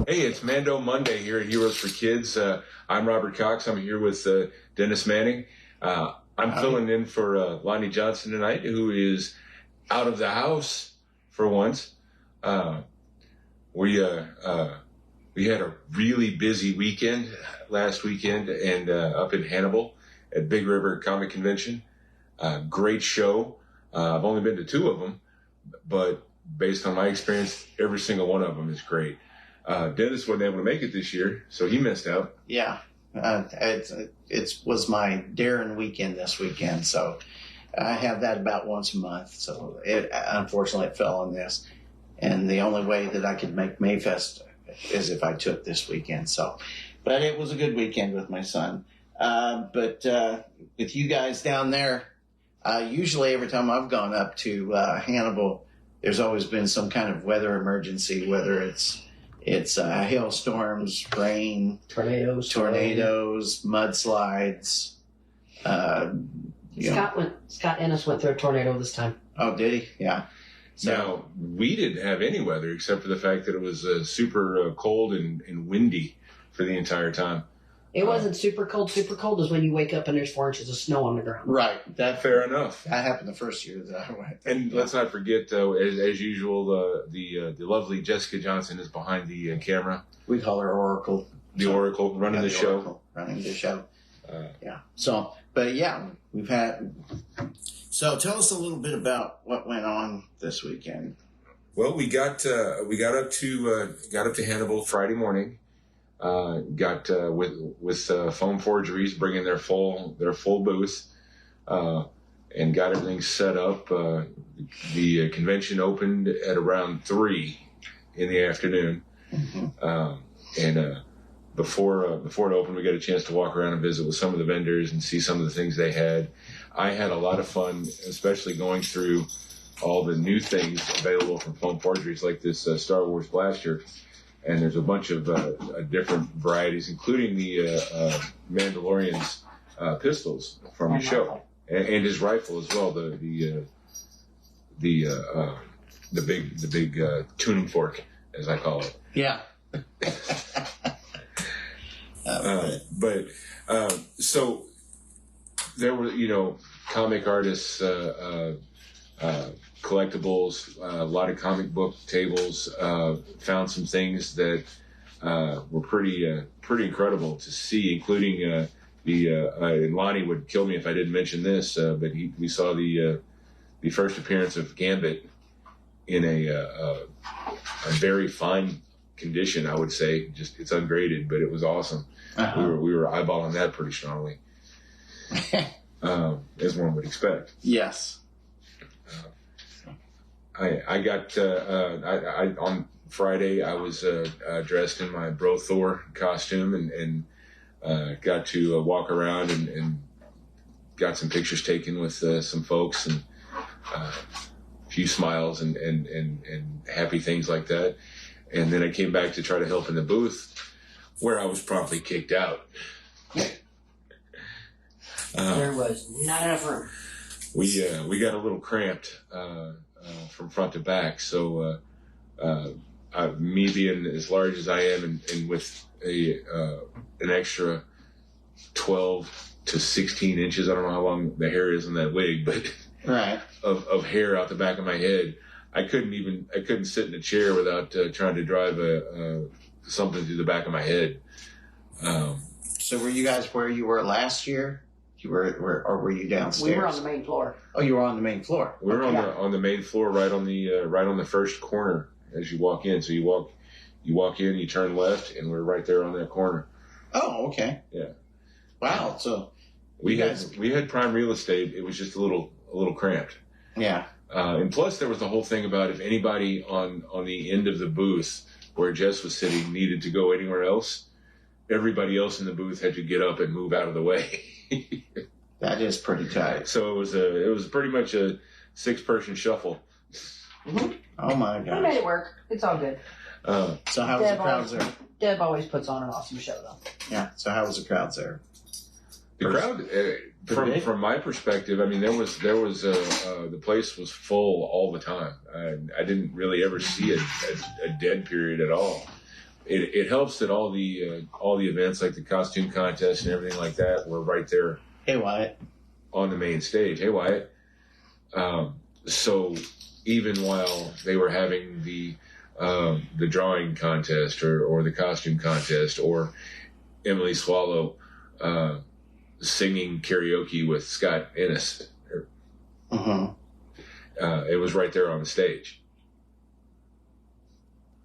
Hey, it's Mando Monday here at Heroes for Kids. I'm Robert Cox. I'm here with Dennis Manning. I'm filling in for Lonnie Johnson tonight, who is out of the house for once. We had a really busy weekend last weekend and up in Hannibal at Big River Comic Convention. Great show. I've only been to 2 of them, but based on my experience, every single one of them is great. Dennis wasn't able to make it this year, so he missed out. Yeah, it was my Darren weekend this weekend, so I have that about once a month. So unfortunately it fell on this, and the only way that I could make Mayfest is if I took this weekend. So, but it was a good weekend with my son. But with you guys down there, usually every time I've gone up to Hannibal, there's always been some kind of weather emergency, whether it's hailstorms, rain, tornadoes, mudslides. Scott Ennis went through a tornado this time. Oh, did he? Yeah. So, now, we didn't have any weather except for the fact that it was super cold and windy for the entire time. It wasn't super cold. Super cold is when you wake up and there's 4 inches of snow on the ground. Right. Fair enough. That happened the first year that I went. And let's not forget, as usual, the lovely Jessica Johnson is behind the camera. We call her Oracle. The Oracle running the show. Oracle, running the show. Yeah. So, but yeah, we've had. So tell us a little bit about what went on this weekend. Well, we got up to Hannibal Friday morning. Got with Foam Forgeries bringing their full booth, and got everything set up. The convention opened at around 3 in the afternoon, and before it opened, we got a chance to walk around and visit with some of the vendors and see some of the things they had. I had a lot of fun, especially going through all the new things available from Foam Forgeries, like this Star Wars blaster. And there's a bunch of different varieties, including the Mandalorian's pistols from the show, and his rifle as well. The big tuning fork, as I call it. Yeah. So there were comic artists. Collectibles, a lot of comic book tables, found some things that were pretty incredible to see, including and Lonnie would kill me if I didn't mention this, but we saw the first appearance of Gambit in a very fine condition, I would say. Just it's ungraded, but it was awesome. We were eyeballing that pretty strongly, as one would expect. Yes. I got on Friday. I was dressed in my Bro Thor costume and got to walk around and got some pictures taken with some folks and a few smiles and happy things like that. And then I came back to try to help in the booth, where I was promptly kicked out. There was not enough room. We got a little cramped. From front to back, so me being as large as I am, and with an extra 12 to 16 inches, I don't know how long the hair is in that wig, but right, of hair out the back of my head, I couldn't sit in a chair without trying to drive something through the back of my head. So were you guys where you were last year? Or were you downstairs? We were on the main floor. Oh, you were on the main floor. We were on the main floor, right on the first corner as you walk in. So you walk in, you turn left, and we're right there on that corner. Oh, okay. Yeah. Wow. So we had prime real estate. It was just a little cramped. Yeah. And plus, there was the whole thing about if anybody on the end of the booth where Jess was sitting needed to go anywhere else, everybody else in the booth had to get up and move out of the way. That is pretty tight. So it was pretty much a 6-person shuffle. Mm-hmm. Oh my gosh. We made it work. It's all good. So how was the crowds there? Deb always puts on an awesome show, though. Yeah. So how was the crowds there? The crowd, from my perspective, I mean, there was the place was full all the time. I didn't really ever see a dead period at all. it helps that all the events like the costume contest and everything like that were right there. Hey, Wyatt. On the main stage. Hey, Wyatt. So even while they were having the drawing contest or the costume contest or Emily Swallow singing karaoke with Scott Ennis, it was right there on the stage.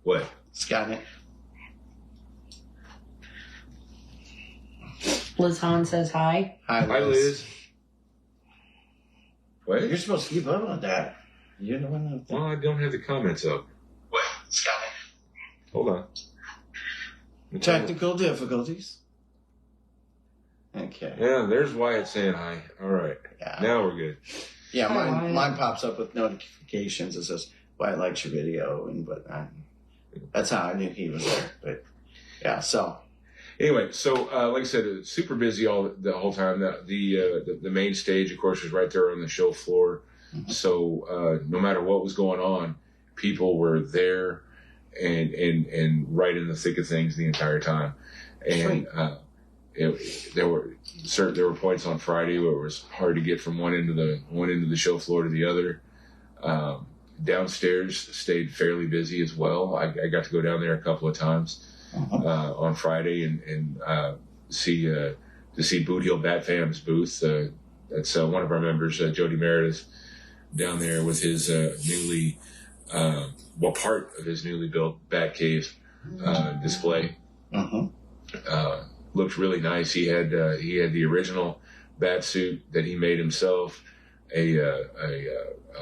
What? Scott. Liz Hahn says hi. Hi, Liz. What? You're supposed to keep up on that. You're the one that... Well, I don't have the comments up. What? Scott. Hold on. Technical difficulties. Okay. Yeah, there's Wyatt saying hi. All right. Yeah. Now we're good. Yeah, mine pops up with notifications. It says, Wyatt likes your video. That's how I knew he was there. But, yeah, so... Anyway, so like I said, it was super busy the whole time. The main stage, of course, was right there on the show floor. Mm-hmm. So no matter what was going on, people were there and right in the thick of things the entire time. And there were points on Friday where it was hard to get from one end of the show floor to the other. Downstairs stayed fairly busy as well. I got to go down there a couple of times. On Friday and see Boot Heel Bat Fam's booth. That's one of our members, Jody Meredith, down there with his part of his newly built Bat Cave display. Looked really nice. He had the original bat suit that he made himself.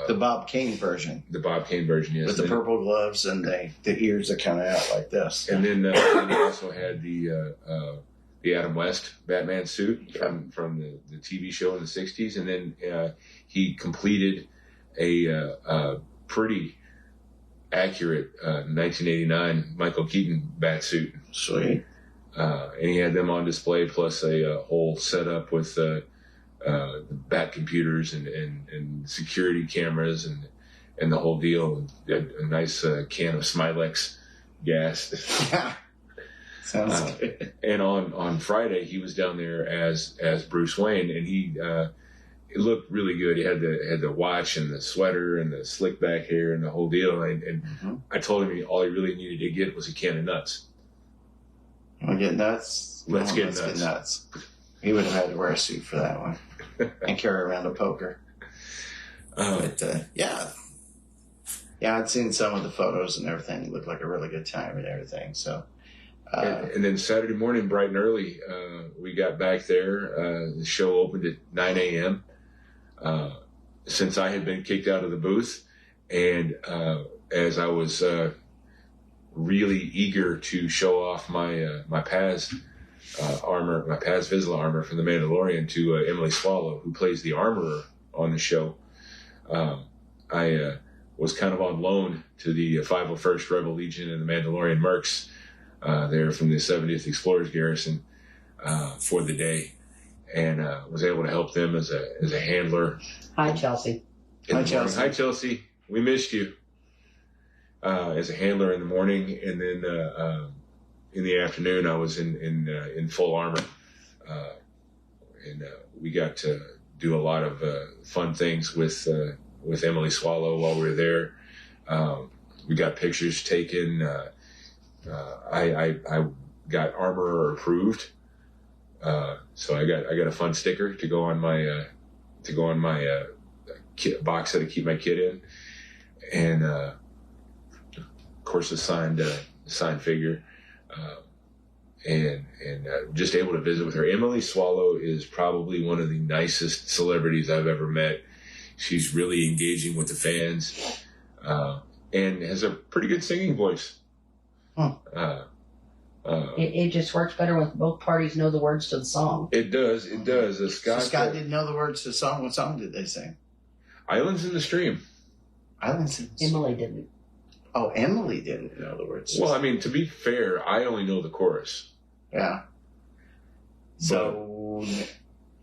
The Bob Kane version. The Bob Kane version, yes. With the purple gloves and the ears that come out like this. And then he also had the Adam West Batman suit from the TV show in the 60s. And then he completed a pretty accurate 1989 Michael Keaton bat suit. Sweet. And he had them on display, plus a whole setup with bat computers and security cameras and the whole deal. And a nice can of Smilex gas. Sounds good. And on Friday, he was down there as Bruce Wayne, and it looked really good. He had the watch and the sweater and the slick back hair and the whole deal. And I told him all he really needed to get was a can of nuts. Want to get nuts? Let's get nuts. He would have had to wear a suit for that one and carry around a poker. Yeah, I'd seen some of the photos and everything. It looked like a really good time and everything. So, and then Saturday morning, bright and early, we got back there. The show opened at 9 a.m. Since I had been kicked out of the booth, and as I was really eager to show off my Paz armor, my Paz Vizsla armor from The Mandalorian to Emily Swallow, who plays the armorer on the show. I was kind of on loan to the 501st Rebel Legion and the Mandalorian Mercs there from the 70th Explorers Garrison for the day, and was able to help them as a handler. Hi, Chelsea. Hi, Chelsea. We missed you. As a handler in the morning, and then in the afternoon I was in full armor, and we got to do a lot of fun things with Emily Swallow while we were there. We got pictures taken. I got armorer approved, so I got a fun sticker to go on my kit box that I keep my kit in, and of course a signed figure, and just able to visit with her. Emily Swallow is probably one of the nicest celebrities I've ever met. She's really engaging with the fans, and has a pretty good singing voice. Huh. It just works better when both parties know the words to the song. It does. Scott didn't know the words to the song. What song did they sing? Islands in the Stream. Islands in the Stream. Emily didn't. Oh, Emily didn't know the words. Well, I mean, to be fair, I only know the chorus. Yeah. So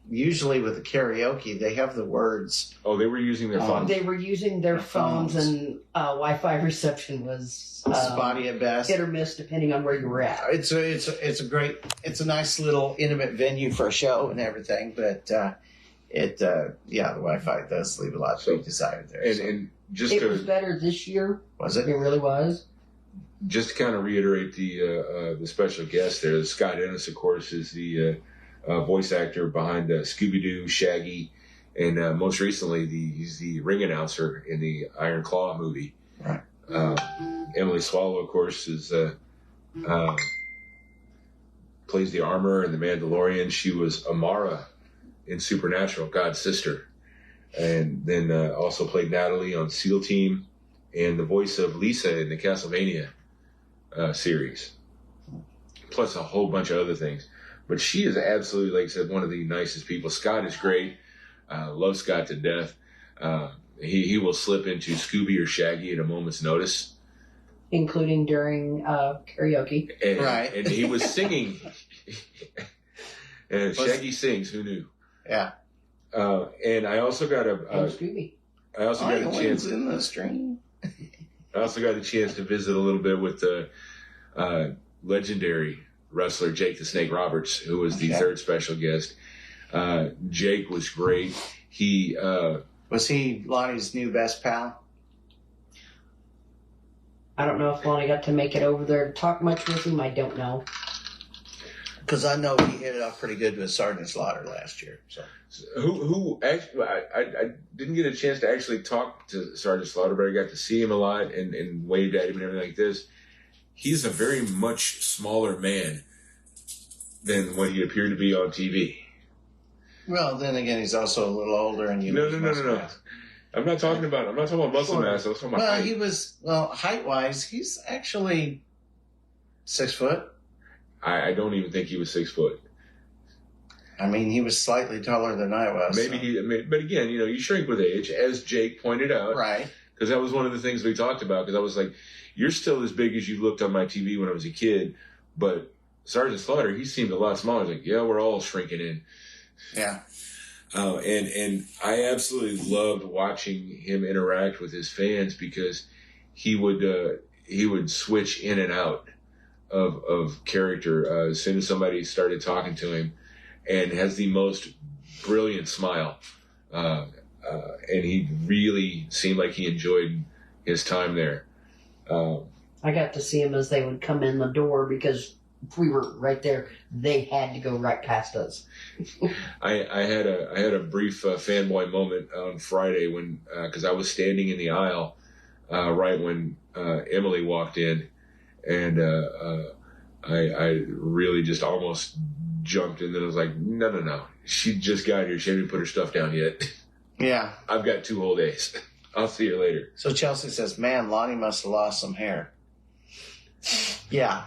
usually with the karaoke, they have the words. Oh, they were using their phones. They were using their phones, and Wi-Fi reception was spotty at best, hit or miss depending on where you were at. It's a nice little intimate venue for a show and everything, but the Wi-Fi does leave a lot to be desired there. And just it was better this year. Was it? It really was. Just to kind of reiterate the special guest there, Scott Ennis, of course, is the voice actor behind Scooby-Doo, Shaggy, and most recently he's the ring announcer in the Iron Claw movie. Right. Emily Swallow, of course, is plays the armor in The Mandalorian. She was Amara in Supernatural, God's sister, and then also played Natalie on SEAL Team, and the voice of Lisa in the Castlevania series, plus a whole bunch of other things. But she is absolutely, like I said, one of the nicest people. Scott is great. Love Scott to death. He will slip into Scooby or Shaggy at a moment's notice. Including during karaoke. And, right. And he was singing. And Shaggy sings, who knew? Yeah. And I also got Scooby. I also got a chance in the stream. I also got a chance to visit a little bit with the legendary wrestler Jake the Snake Roberts, who was the third special guest. Jake was great. He was he Lonnie's new best pal? I don't know if Lonnie got to make it over there to talk much with him. I don't know. Because I know he hit it off pretty good with Sergeant Slaughter last year. So who actually I didn't get a chance to actually talk to Sergeant Slaughter, but I got to see him a lot and waved at him and everything like this. He's a very much smaller man than what he appeared to be on TV. Well, then again, he's also a little older, and No. I'm not talking about muscle mass. I was talking about height. Height-wise, he's actually 6 foot. I don't even think he was 6 foot. I mean, he was slightly taller than I was. But again, you shrink with age, as Jake pointed out. Right. Because that was one of the things we talked about. Because I was like, you're still as big as you looked on my TV when I was a kid, but Sergeant Slaughter, he seemed a lot smaller. I was like, yeah, we're all shrinking in. Yeah. And I absolutely loved watching him interact with his fans because he would switch in and out of character as soon as somebody started talking to him, and has the most brilliant smile. And he really seemed like he enjoyed his time there. I got to see him as they would come in the door because if we were right there, they had to go right past us. I had a brief fanboy moment on Friday when because I was standing in the aisle right when Emily walked in, and I really just almost jumped, and then I was like, no, she just got here. She hasn't put her stuff down yet. Yeah, I've got 2 whole days. I'll see you later. So Chelsea says, "Man, Lonnie must have lost some hair." Yeah.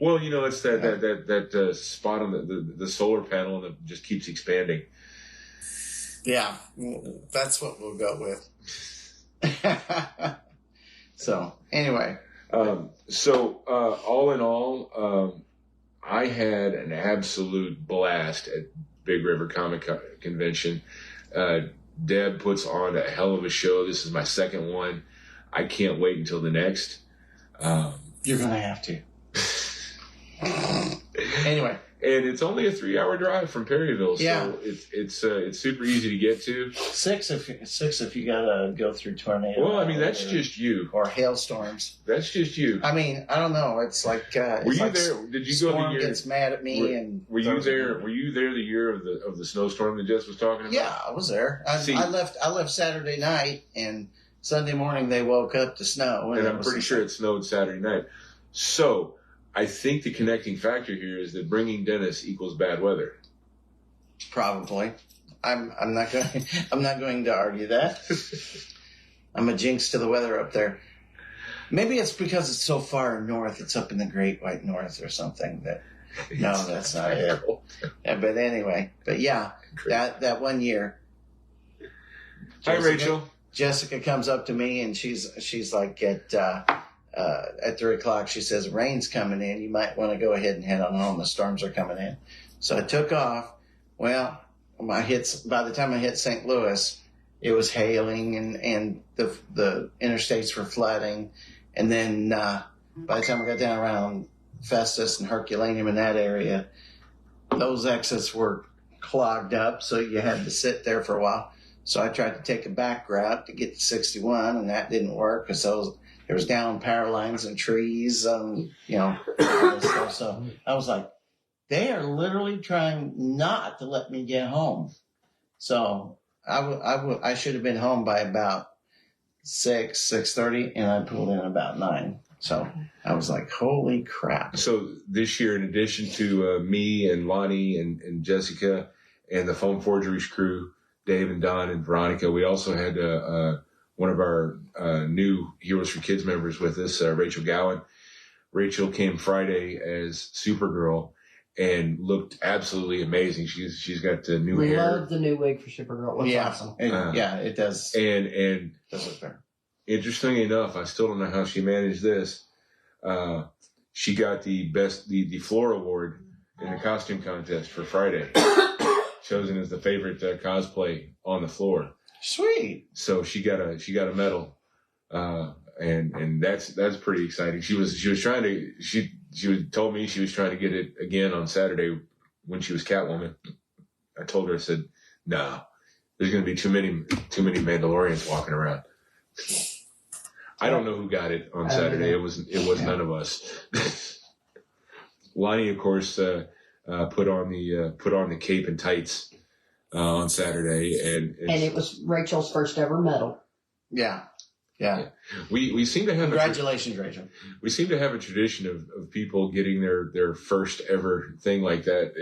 Well, it's that spot on the solar panel that just keeps expanding. Yeah, that's what we'll go with. So, anyway. All in all, I had an absolute blast at Big River Comic Convention. Deb puts on a hell of a show. This is my second one. I can't wait until the next. You're going to have to. Anyway, and it's only a 3-hour drive from Perryville, yeah. So it's super easy to get to. 6 if you gotta go through tornado. Well, I mean that's just you. Or hailstorms. That's just you. I mean, I don't know. It's like were you there? Did you go the year? Gets mad at me were you there? Were you there the year of the snowstorm that Jess was talking about? Yeah, I was there. I left Saturday night, and Sunday morning they woke up to snow. And I'm pretty sure it snowed Saturday night. So I think the connecting factor here is that bringing Dennis equals bad weather. Probably. I'm not going to argue that. I'm a jinx to the weather up there. Maybe it's because it's so far north. It's up in the Great White North or something. No, that's not it. Yeah, but anyway, that one year. Hi, Rachel. Jessica comes up to me and she's like at 3:00. She says rain's coming in. You might want to go ahead and head on home. The storms are coming in. So I took off. Well, by the time I hit St. Louis, it was hailing and the interstates were flooding. And then by the time I got down around Festus and Herculaneum in that area, those exits were clogged up, so you had to sit there for a while. So I tried to take a back route to get to 61, and that didn't work because there was down power lines and trees, all this stuff. So I was like, they are literally trying not to let me get home. So I should have been home by about 6:30, and I pulled in about 9. So I was like, holy crap. So this year, in addition to me and Lonnie and Jessica and the Foam Forgeries crew, Dave and Don and Veronica, we also had one of our new Heroes for Kids members with us, Rachel Gowan. Rachel came Friday as Supergirl and looked absolutely amazing. She's got the new hair. Love the new wig for Supergirl. It looks awesome. It does. And does look better. Interestingly enough, I still don't know how she managed this. She got the floor award in the costume contest for Friday, chosen as the favorite cosplay on the floor. Sweet. So she got a medal, and that's pretty exciting. She told me she was trying to get it again on Saturday when she was Catwoman. I told her, I said, no, there's going to be too many Mandalorians walking around. I don't know who got it on Saturday. It was none of us. Lonnie, of course, put on the cape and tights on Saturday, and it was Rachel's first ever medal. Yeah. We seem to have congratulations, Rachel. We seem to have a tradition of people getting their first ever thing like that.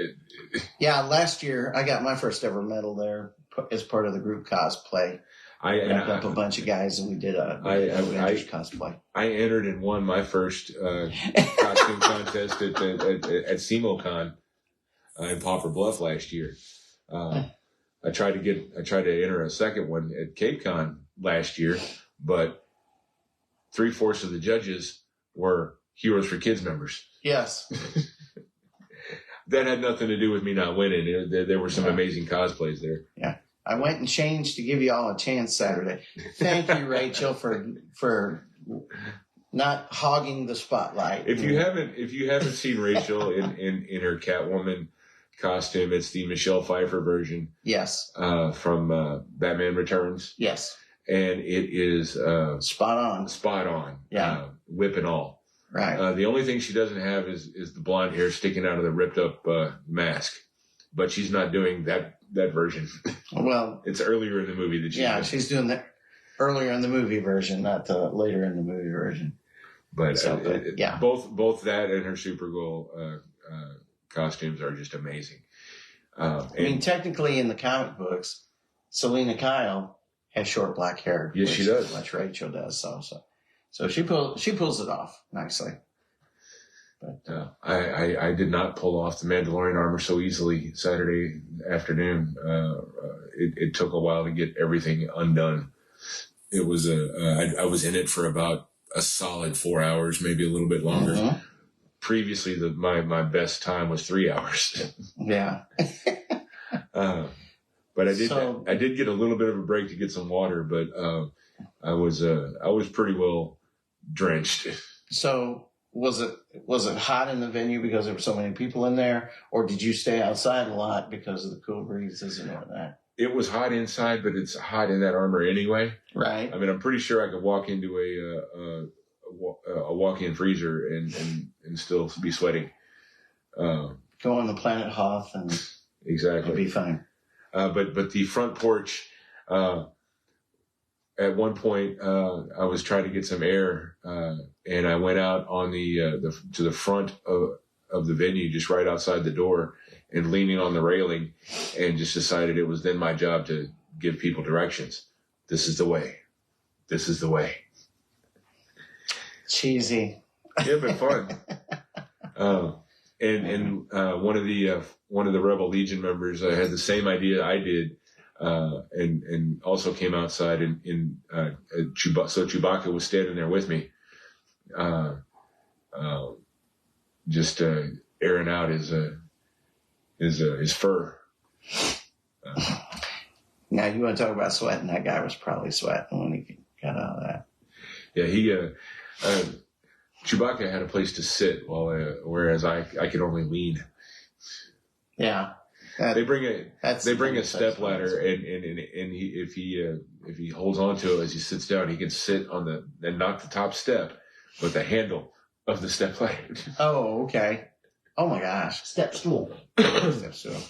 Last year I got my first ever medal there as part of the group cosplay. I wrapped up a bunch of guys and we did a Avengers cosplay. I entered and won my first costume contest at SEMOCon in Poplar Bluff last year. I tried to enter a second one at Cape Con last year, but 3/4 of the judges were Heroes for Kids members. Yes. That had nothing to do with me not winning. There were some amazing cosplays there. Yeah. I went and changed to give you all a chance Saturday. Thank you, Rachel, for not hogging the spotlight. If you haven't seen Rachel in her Catwoman costume, it's the Michelle Pfeiffer version. Yes. From Batman Returns. Yes. And it is spot on. Spot on. Yeah. Whip and all. Right. The only thing she doesn't have is the blonde hair sticking out of the ripped up mask. But she's not doing that version. Well, it's earlier in the movie that she's doing that earlier in the movie version, not the later in the movie version. But both that and her Supergirl costumes are just amazing. I mean, technically in the comic books, Selena Kyle has short black hair. Yes, she does. Which Rachel does. So she pulls it off nicely. But I did not pull off the Mandalorian armor so easily Saturday afternoon. It took a while to get everything undone. It was I was in it for about a solid 4 hours, maybe a little bit longer. Mm-hmm. Previously, my best time was 3 hours. Yeah. But I did get a little bit of a break to get some water, but I was pretty well drenched. So was it hot in the venue because there were so many people in there, or did you stay outside a lot because of the cool breezes and all that? It was hot inside, but it's hot in that armor anyway. Right. I mean, I'm pretty sure I could walk into a walk-in freezer and still be sweating. Go on the Planet Hoth and exactly you'll be fine. But the front porch, at one point, I was trying to get some air, and I went out on to the front of the venue, just right outside the door, and leaning on the railing, and just decided it was then my job to give people directions. This is the way. This is the way. Cheesy. Yeah, but fun. And one of the Rebel Legion members had the same idea I did, and also came outside so Chewbacca was standing there with me, just airing out his fur. Now, you want to talk about sweating? That guy was probably sweating when he got out of that. Yeah, he Chewbacca had a place to sit, whereas I could only lean. Yeah, They bring a step ladder, and if he holds onto it as he sits down, he can sit on and not the top step, but the handle of the step ladder. Oh, okay. Oh my gosh, Step stool. step stool.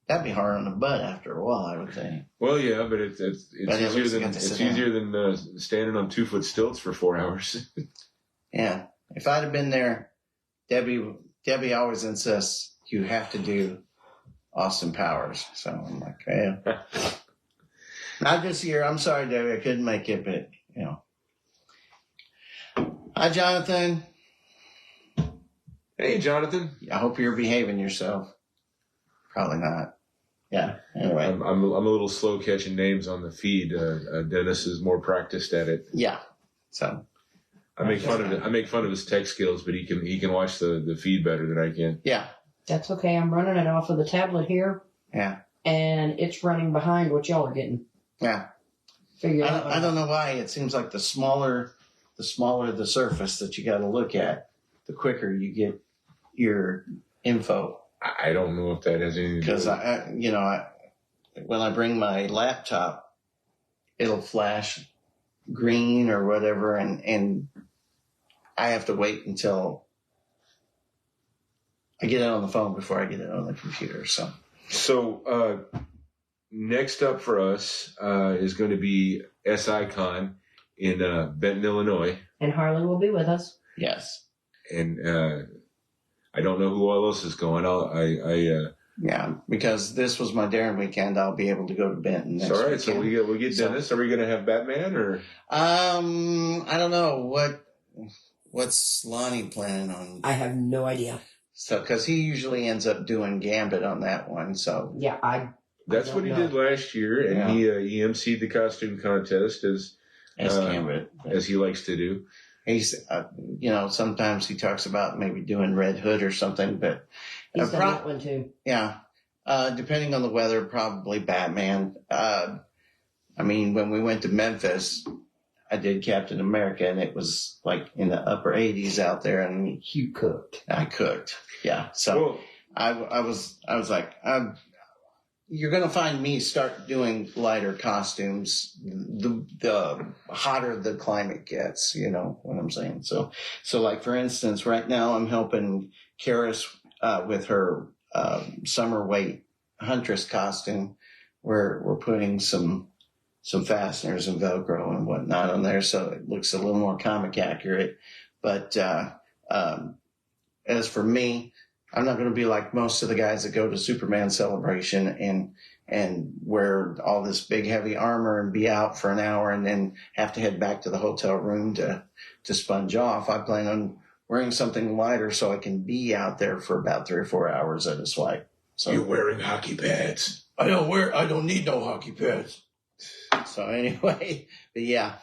That'd be hard on the butt after a while, I would think. Well, yeah, but it's easier than standing on 2 foot stilts for 4 hours. Yeah, if I'd have been there, Debbie always insists you have to do Austin Powers. So I'm like, yeah. Not this year. I'm sorry, Debbie, I couldn't make it, but Hi, Jonathan. Hey, Jonathan. I hope you're behaving yourself. Probably not. Yeah. Anyway, I'm a little slow catching names on the feed. Dennis is more practiced at it. Yeah. So I make fun of his tech skills, but he can watch the feed better than I can. Yeah. That's okay. I'm running it off of the tablet here. Yeah. And it's running behind what y'all are getting. Yeah. I don't know why. It seems like the smaller the surface that you got to look at, the quicker you get your info. I don't know if that has anything to do with it. Because when I bring my laptop, it'll flash green or whatever, and I have to wait until I get it on the phone before I get it on the computer. So next up for us is going to be SICon in Benton, Illinois. And Harley will be with us. Yes. And I don't know who all else is going. Yeah, because this was my Darren weekend. I'll be able to go to Benton next all right. weekend. So we get Dennis. Are we going to have Batman or? I don't know what's Lonnie planning on. I have no idea. So, because he usually ends up doing Gambit on that one. So yeah, That's what he did last year, and he emceed the costume contest as Gambit, as he likes to do. He's, sometimes he talks about maybe doing Red Hood or something, but he's done that one too. Yeah, depending on the weather, probably Batman. When we went to Memphis, I did Captain America, and it was like in the upper 80s out there, and you cooked. I cooked, yeah. So I was like, you're going to find me start doing lighter costumes the hotter the climate gets, you know what I'm saying? So like, for instance, right now I'm helping Karis with her summer weight huntress costume. We're putting some fasteners and Velcro and whatnot on there, so it looks a little more comic accurate. But as for me, I'm not going to be like most of the guys that go to Superman Celebration and wear all this big heavy armor and be out for an hour and then have to head back to the hotel room to sponge off. I plan on wearing something lighter so I can be out there for about 3 or 4 hours at a swipe. So you're wearing hockey pads. I don't need no hockey pads. So anyway, but yeah.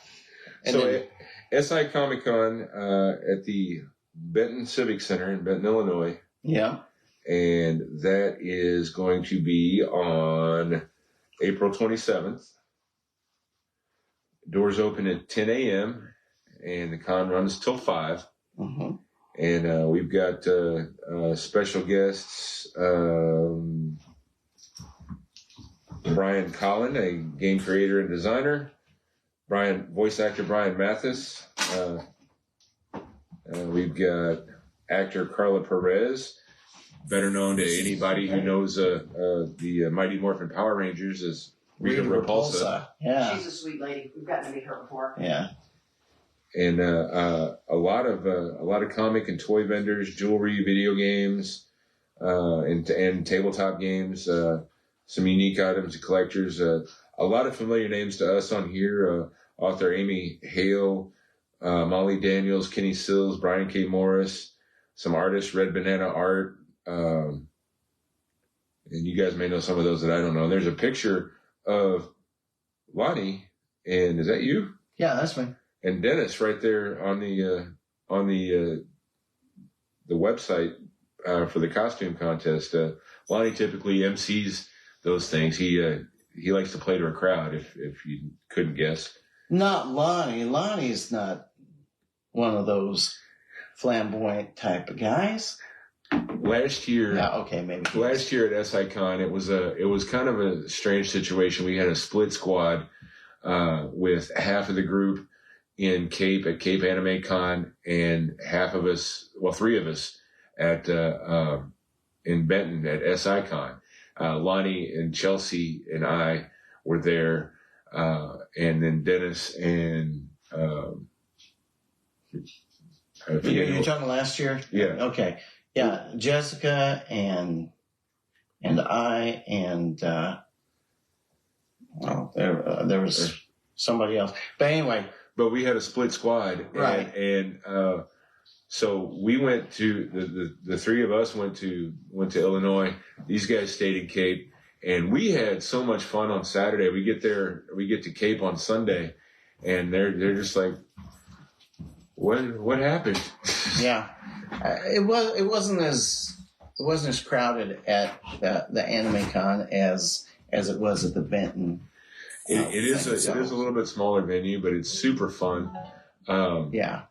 And SI Comic Con at the Benton Civic Center in Benton, Illinois. Yeah. And that is going to be on April 27th. Doors open at 10 a.m. and the con runs till 5. Mm-hmm. And we've got special guests, Brian Collin, a game creator and designer, voice actor Brian Mathis. We've got actor Carla Perez, better known to anybody who knows the Mighty Morphin Power Rangers as Rita Repulsa. Yeah, she's a sweet lady. We've gotten to meet her before. Yeah, and a lot of comic and toy vendors, jewelry, video games, and tabletop games. Some unique items to collectors. A lot of familiar names to us on here. Author Amy Hale, Molly Daniels, Kenny Sills, Brian K. Morris. Some artists, Red Banana Art. And you guys may know some of those that I don't know. There's a picture of Lonnie, and is that you? Yeah, that's me. And Dennis right there on the website for the costume contest. Lonnie typically MCs those things. He he likes to play to a crowd. If you couldn't guess. Not Lonnie. Lonnie's not one of those flamboyant type of guys. Last year, Yeah, okay, maybe. Last year at SICon, it was kind of a strange situation. We had a split squad with half of the group in Cape at Cape Anime Con, and half of us, well, 3 of us at in Benton at SICon. Lonnie and Chelsea and I were there, and then Dennis and You're talking last year? Yeah. Okay. Yeah, Jessica and I and there was somebody else. But anyway. But we had a split squad, right? And so we went to the 3 of us went to Illinois. These guys stayed in Cape, and we had so much fun on Saturday. We get to Cape on Sunday, and they're just like, what happened? Yeah, it wasn't as crowded at the Anime Con as it was at the Benton. It is a little bit smaller venue, but it's super fun. Yeah.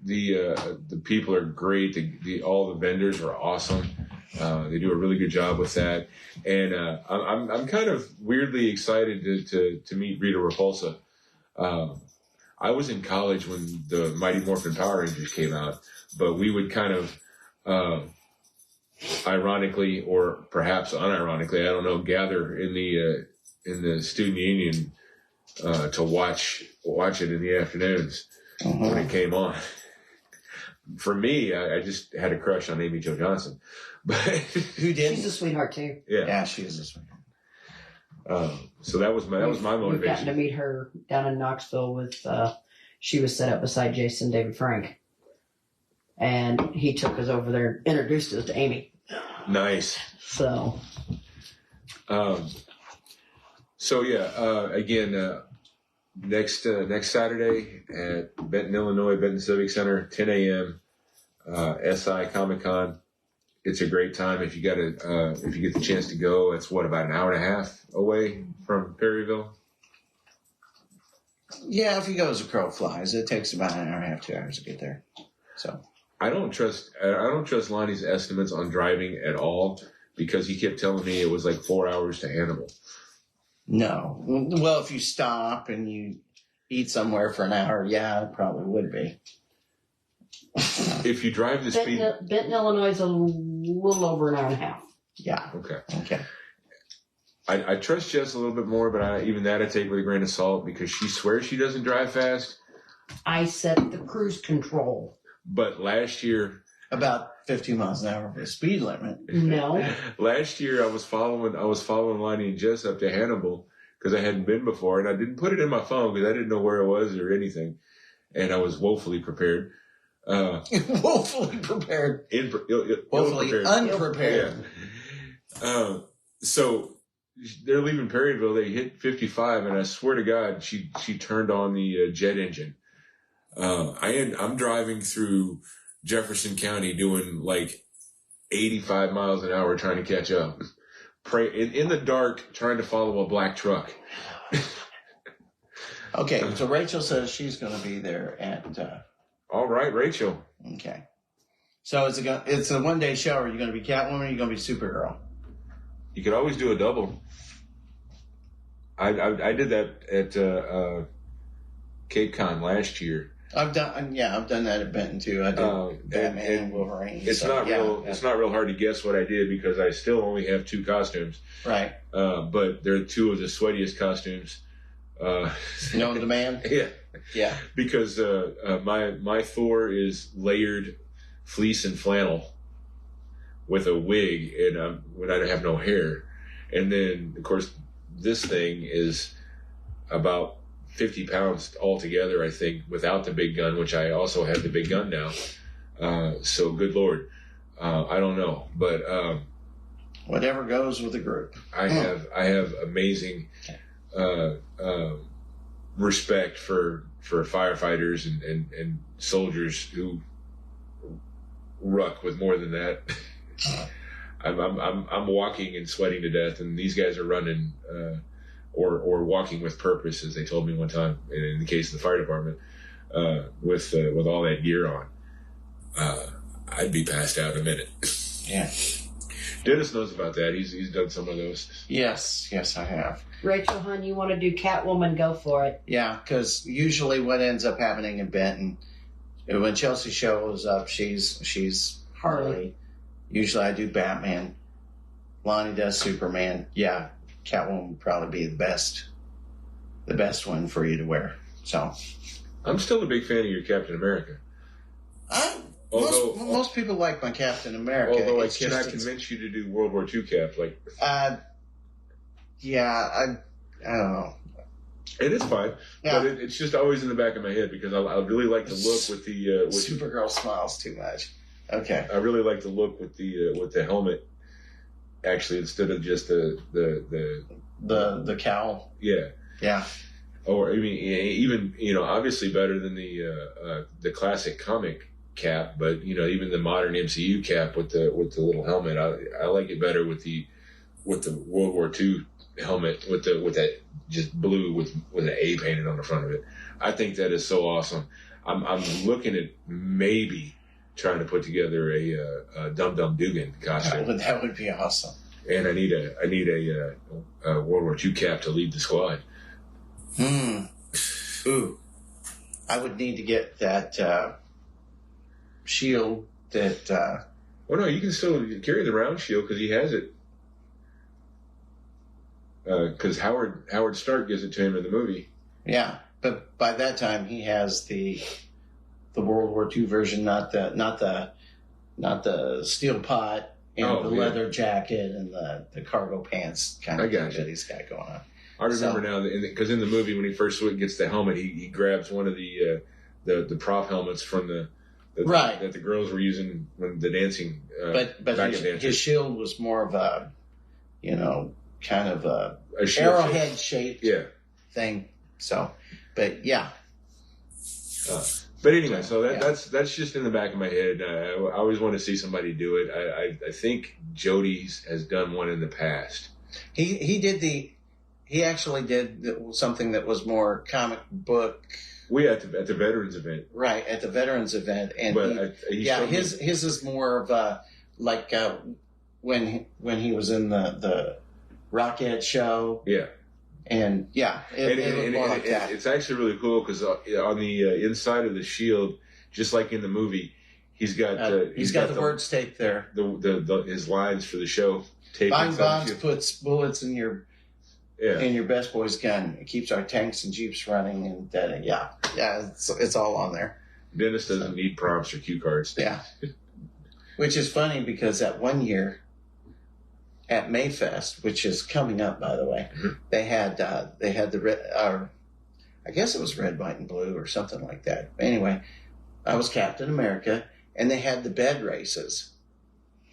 The people are great. All the vendors are awesome. They do a really good job with that, and I'm kind of weirdly excited to meet Rita Repulsa. I was in college when the Mighty Morphin Power Rangers came out, but we would kind of ironically or perhaps unironically, I don't know, gather in the student union to watch it in the afternoons when it came on. For me, I just had a crush on Amy Jo Johnson, but who did? She's a sweetheart too. Yeah, she is a sweetheart. So that was my motivation. We've gotten to meet her down in Knoxville with. She was set up beside Jason David Frank, and he took us over there, introduced us to Amy. Nice. So. Again, next Saturday at Benton, Illinois, Benton Civic Center, 10 a.m. SI Comic Con. It's a great time if you get the chance to go. It's about an hour and a half away from Perryville. Yeah, if you go as a crow flies, it takes about an hour and a half, 2 hours to get there. So I don't trust Lonnie's estimates on driving at all, because he kept telling me it was like 4 hours to Hannibal. No. Well, if you stop and you eat somewhere for an hour, yeah, it probably would be. If you drive the speed... Benton, Illinois is a little over an hour and a half. Yeah. Okay. I trust Jess a little bit more, but even that I take with a grain of salt, because she swears she doesn't drive fast. I set the cruise control. But last year... About 15 miles an hour for the speed limit. No. Last year I was following Lonnie and Jess up to Hannibal because I hadn't been before, and I didn't put it in my phone because I didn't know where it was or anything, and I was woefully prepared. Woefully prepared. Woefully unprepared. Yeah. So they're leaving Perryville. They hit 55, and I swear to God, she turned on the jet engine. I'm driving through Jefferson County doing like 85 miles an hour trying to catch up. In the dark, trying to follow a black truck. Okay, so Rachel says she's going to be there at... All right, Rachel. Okay. So it's a one-day show. Are you going to be Catwoman or are you going to be Supergirl? You could always do a double. I did that at Cape Con last year. I've done that at Benton too. I did Batman and Wolverine. It's not real hard to guess what I did because I still only have 2 costumes. Right. But they're 2 of the sweatiest costumes. Known to man. Yeah. Yeah. Because my Thor is layered fleece and flannel with a wig, and when I have no hair, and then of course this thing is about 50 pounds altogether, I think, without the big gun, which I also have the big gun now. So good Lord. I don't know, but, whatever goes with the group. I have amazing, respect for firefighters and soldiers who ruck with more than that. I'm walking and sweating to death, and these guys are running, or walking with purpose, as they told me one time. In the case of the fire department, with all that gear on, I'd be passed out in a minute. Yeah. Dennis knows about that. He's done some of those. Yes, I have. Rachel, hon, you want to do Catwoman? Go for it. Yeah, because usually what ends up happening in Benton, when Chelsea shows up, she's Harley. Usually I do Batman. Lonnie does Superman. Yeah, Catwoman would probably be the best one for you to wear. So I'm still a big fan of your Captain America. Most people like my Captain America. Although I cannot convince you to do World War II Cap. Like, yeah, I don't know. It is fine, but it's just always in the back of my head because I really like the look with the Supergirl smiles too much. Okay, I really like the look with the helmet. Actually, instead of just the cowl. Yeah. Or I mean, even obviously better than the classic comic Cap, but even the modern MCU Cap with the little helmet, I like it better with the World War II helmet with that just blue with an A painted on the front of it. I think that is so awesome. I'm looking at maybe trying to put together a Dum Dum Dugan costume. That would be awesome. And I need a World War II Cap to lead the squad. Ooh, I would need to get that shield. That. Well, no, you can still carry the round shield because he has it. Because Howard Stark gives it to him in the movie. Yeah, but by that time he has the World War II version, not the steel pot and the leather jacket and the cargo pants kind of thing that he's got going on. I remember now because in the movie when he first gets the helmet, he grabs one of the prop helmets from that the girls were using when the dancing. But his shield was more of a kind of a arrowhead shaped thing. So, but yeah. But anyway, so that's just in the back of my head. I always want to see somebody do it. I think Jody has done one in the past. He actually did something that was more comic book. At the veterans event. Right, at the veterans event, and his is more of like when he was in the Rockette show. Yeah. And it more like that. It's actually really cool because on the inside of the shield, just like in the movie, he's got the words taped there. His lines for the show taped. Buying Bonds puts bullets in your best boy's gun. It keeps our tanks and jeeps running, and it's all on there. Dennis doesn't need prompts or cue cards. Yeah, which is funny because that one year at Mayfest, which is coming up, by the way, they had the red, I guess it was red, white, and blue or something like that. Anyway, I was Captain America, and they had the bed races,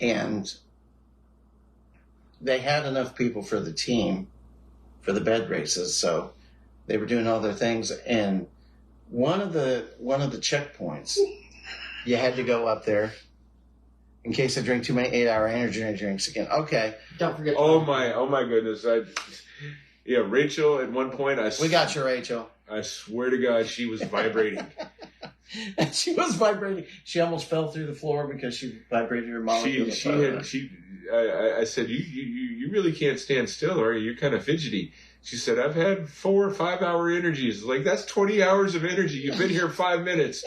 and they had enough people for the team for the bed races, so they were doing all their things. And one of the checkpoints, you had to go up there. In case I drink too many 8-hour energy drinks again. Okay. Don't forget. Oh my goodness! Rachel. At one point, we got you, Rachel. I swear to God, she was vibrating. She was vibrating. She almost fell through the floor because she vibrated her molecule. I said, you really can't stand still, are you? You're kind of fidgety. She said, I've had 4 or 5 hour energies. Like, that's 20 hours of energy. You've been here 5 minutes.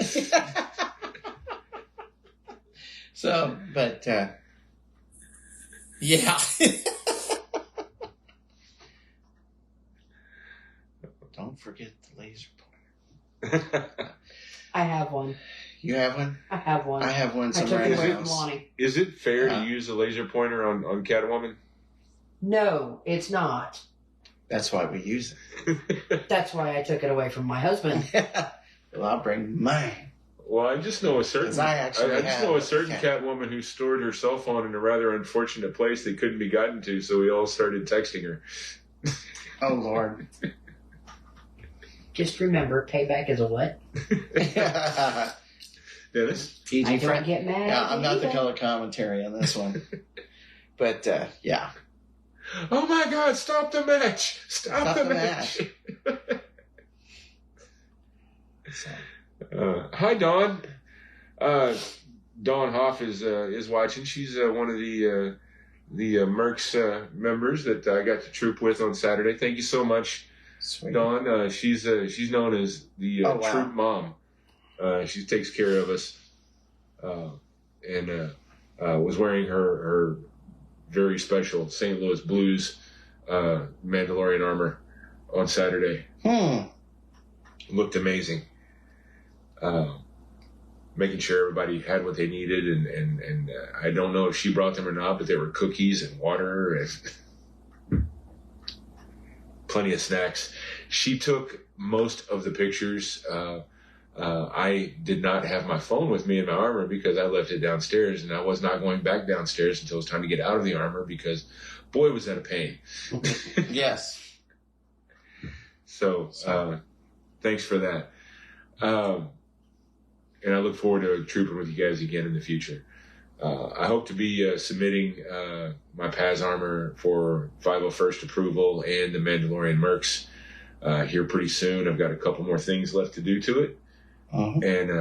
So, but, yeah. Don't forget the laser pointer. I have one. You have one? I have one. I have one I took somewhere it in the away from house. Lonnie. Is it fair to use a laser pointer on Catwoman? No, it's not. That's why we use it. That's why I took it away from my husband. Well, I'll bring mine. Well, I just know a certain Catwoman Catwoman who stored her cell phone in a rather unfortunate place that couldn't be gotten to, so we all started texting her. Oh, Lord. Just remember, payback is a what? Dennis? PG I don't get mad. Yeah, I'm not the color commentary on this one. But, yeah. Oh my God! Stop the match! Stop the match! Hi, Dawn. Dawn Hoff is watching. She's one of the Mercs members that I got to troop with on Saturday. Thank you so much, Sweet. Dawn. She's known as the troop mom. She takes care of us, and was wearing her very special St. Louis Blues Mandalorian armor on Saturday. Looked amazing. Making sure everybody had what they needed, and I don't know if she brought them or not, but there were cookies and water and plenty of snacks. She took most of the pictures. I did not have my phone with me in my armor because I left it downstairs, and I was not going back downstairs until it was time to get out of the armor because, boy, was that a pain. Yes. So, thanks for that. And I look forward to trooping with you guys again in the future. I hope to be submitting my PAS armor for 501st approval and the Mandalorian Mercs here pretty soon. I've got a couple more things left to do to it. And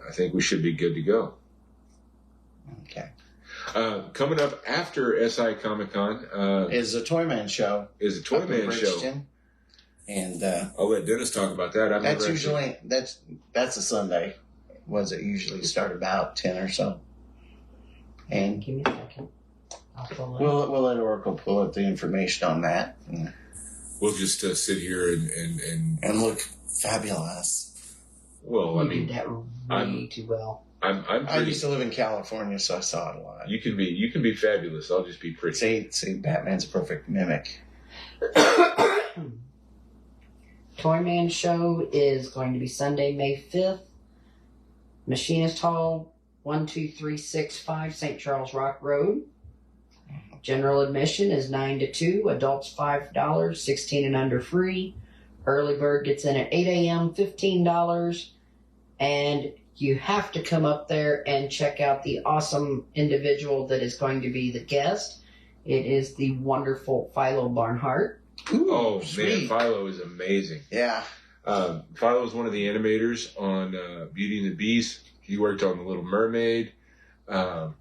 I think we should be good to go. Okay. Coming up after SI Comic Con is a Toyman show. Is a Toyman show. And I'll let Dennis talk about that. That's usually that's a Sunday. Was it usually start about 10 or so? And Give me a second. I'll pull it. We'll let Oracle pull up the information on that. We'll just sit here and look fabulous. Well, I mean, did that way too well. I used to live in California, so I saw it a lot. You can be fabulous. I'll just be pretty. See, Batman's a perfect mimic. Toyman show is going to be Sunday, May 5th. Machinist Hall, 12365 St. Charles Rock Road. General admission is 9 to 2. Adults $5. 16 and under free. Early bird gets in at 8 a.m. $15. And you have to come up there and check out the awesome individual that is going to be the guest. It is the wonderful Philo Barnhart. Ooh, oh, sweet. Man, Philo is amazing. Yeah. Philo is one of the animators on Beauty and the Beast. He worked on The Little Mermaid, The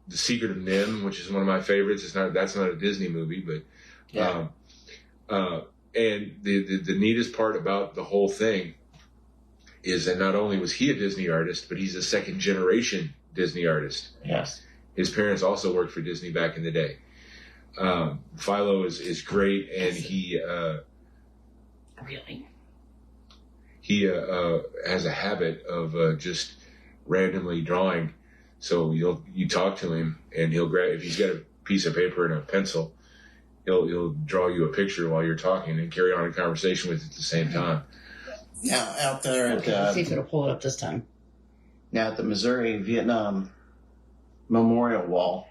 Secret of Nim, which is one of my favorites. That's not a Disney movie, but yeah. And the neatest part about the whole thing is that not only was he a Disney artist, but he's a second generation Disney artist. Yes. His parents also worked for Disney back in the day. Philo is great, and he Really? He has a habit of just randomly drawing. So you talk to him, and he'll grab, if he's got a piece of paper and a pencil, he'll draw you a picture while you're talking and carry on a conversation with it at the same time. Now out there at let's see if it'll pull it up this time. Now at the Missouri Vietnam Memorial Wall,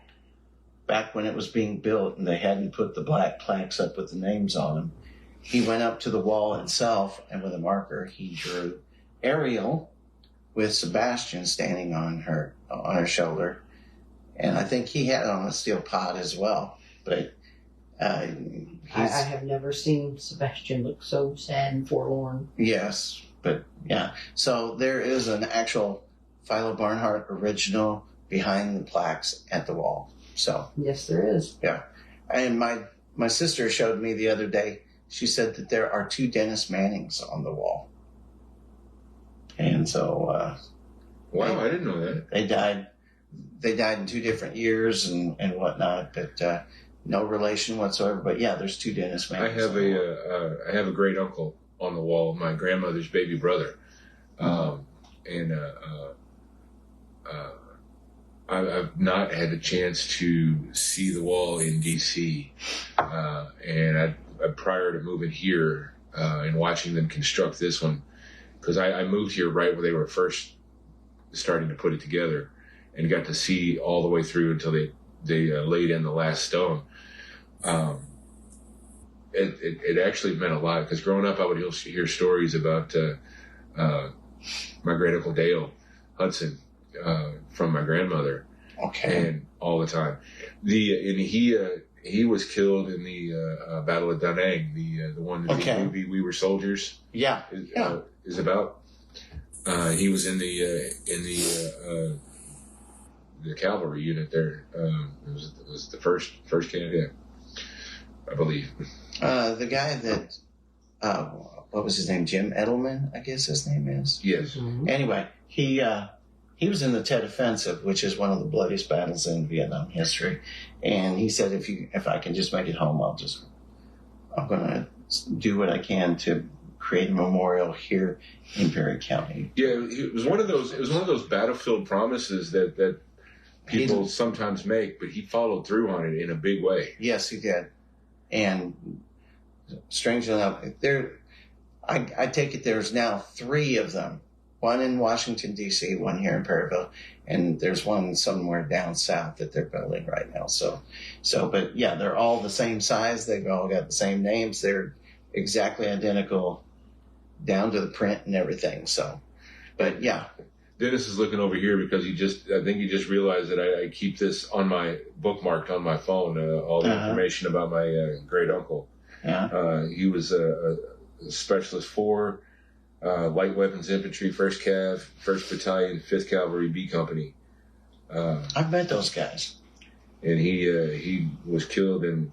back when it was being built and they hadn't put the black plaques up with the names on them, he went up to the wall itself, and with a marker he drew Ariel with Sebastian standing on her shoulder, and I think he had on a steel pot as well. But I have never seen Sebastian look so sad and forlorn. Yes, but yeah. So there is an actual Philo Barnhart original behind the plaques at the wall. So yes, there is. Yeah, and my sister showed me the other day. She said that there are 2 Dennis Mannings on the wall, and so wow, I didn't know that. They died in 2 different years and whatnot, but no relation whatsoever. But yeah, there's 2 Dennis Mannings. I have a great uncle on the wall, my grandmother's baby brother, and I've not had the chance to see the wall in D.C. And prior to moving here and watching them construct this one, because I moved here right when they were first starting to put it together, and got to see all the way through until they laid in the last stone. It actually meant a lot, because growing up I would hear stories about my great uncle Dale Hudson from my grandmother. Okay. And all the time. He he was killed in the Battle of Da Nang, the one that the movie We Were Soldiers is about. He was in the cavalry unit there. It was the first cadet, I believe. The guy that what was his name? Jim Edelman, I guess his name is. Yes. Mm-hmm. Anyway, he was in the Tet Offensive, which is one of the bloodiest battles in Vietnam history. And he said, if I can just make it home, I'm going to do what I can to create a memorial here in Perry County. Yeah, it was one of those battlefield promises that people sometimes make, but he followed through on it in a big way. Yes, he did. And strangely enough, I take it there's now 3 of them. One in Washington, D.C., one here in Perryville, and there's one somewhere down south that they're building right now. But yeah, they're all the same size. They've all got the same names. They're exactly identical down to the print and everything. So, but yeah. Dennis is looking over here because I think he just realized that I keep this bookmarked on my phone, all the information about my great uncle. Yeah. He was a Specialist 4, Light Weapons Infantry, 1st Cav, 1st Battalion, 5th Cavalry B Company. I've met those guys. And he was killed in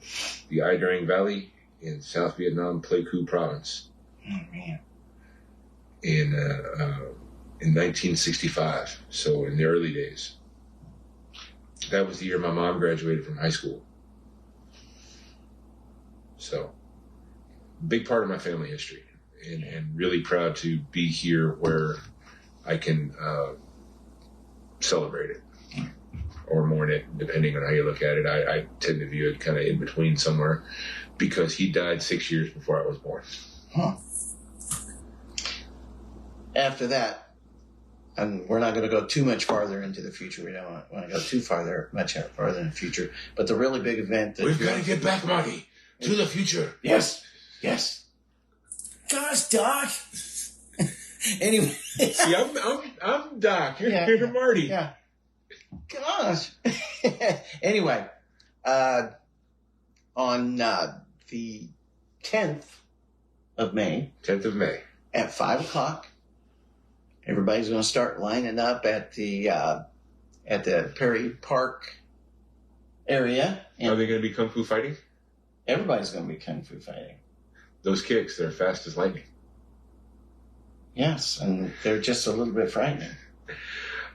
the Ai Drang Valley in South Vietnam, Pleiku Province. Oh, man. In 1965, so in the early days. That was the year my mom graduated from high school. So, big part of my family history, and really proud to be here where I can celebrate it or mourn it, depending on how you look at it. I tend to view it kind of in between somewhere, because he died 6 years before I was born. Huh. After that, and we're not going to go too much farther into the future. We don't want to go much farther in the future. But the really big event that we've got to get back, Marty, to the future. Yes. Gosh, Doc. Anyway, see, I'm Doc. You're Marty. Yeah. Gosh. Anyway, on the 10th of May. 10th of May. At 5 o'clock. Everybody's going to start lining up at the Perry Park area. And are they going to be kung fu fighting? Everybody's going to be kung fu fighting. Those kicks, they're fast as lightning. Yes, and they're just a little bit frightening.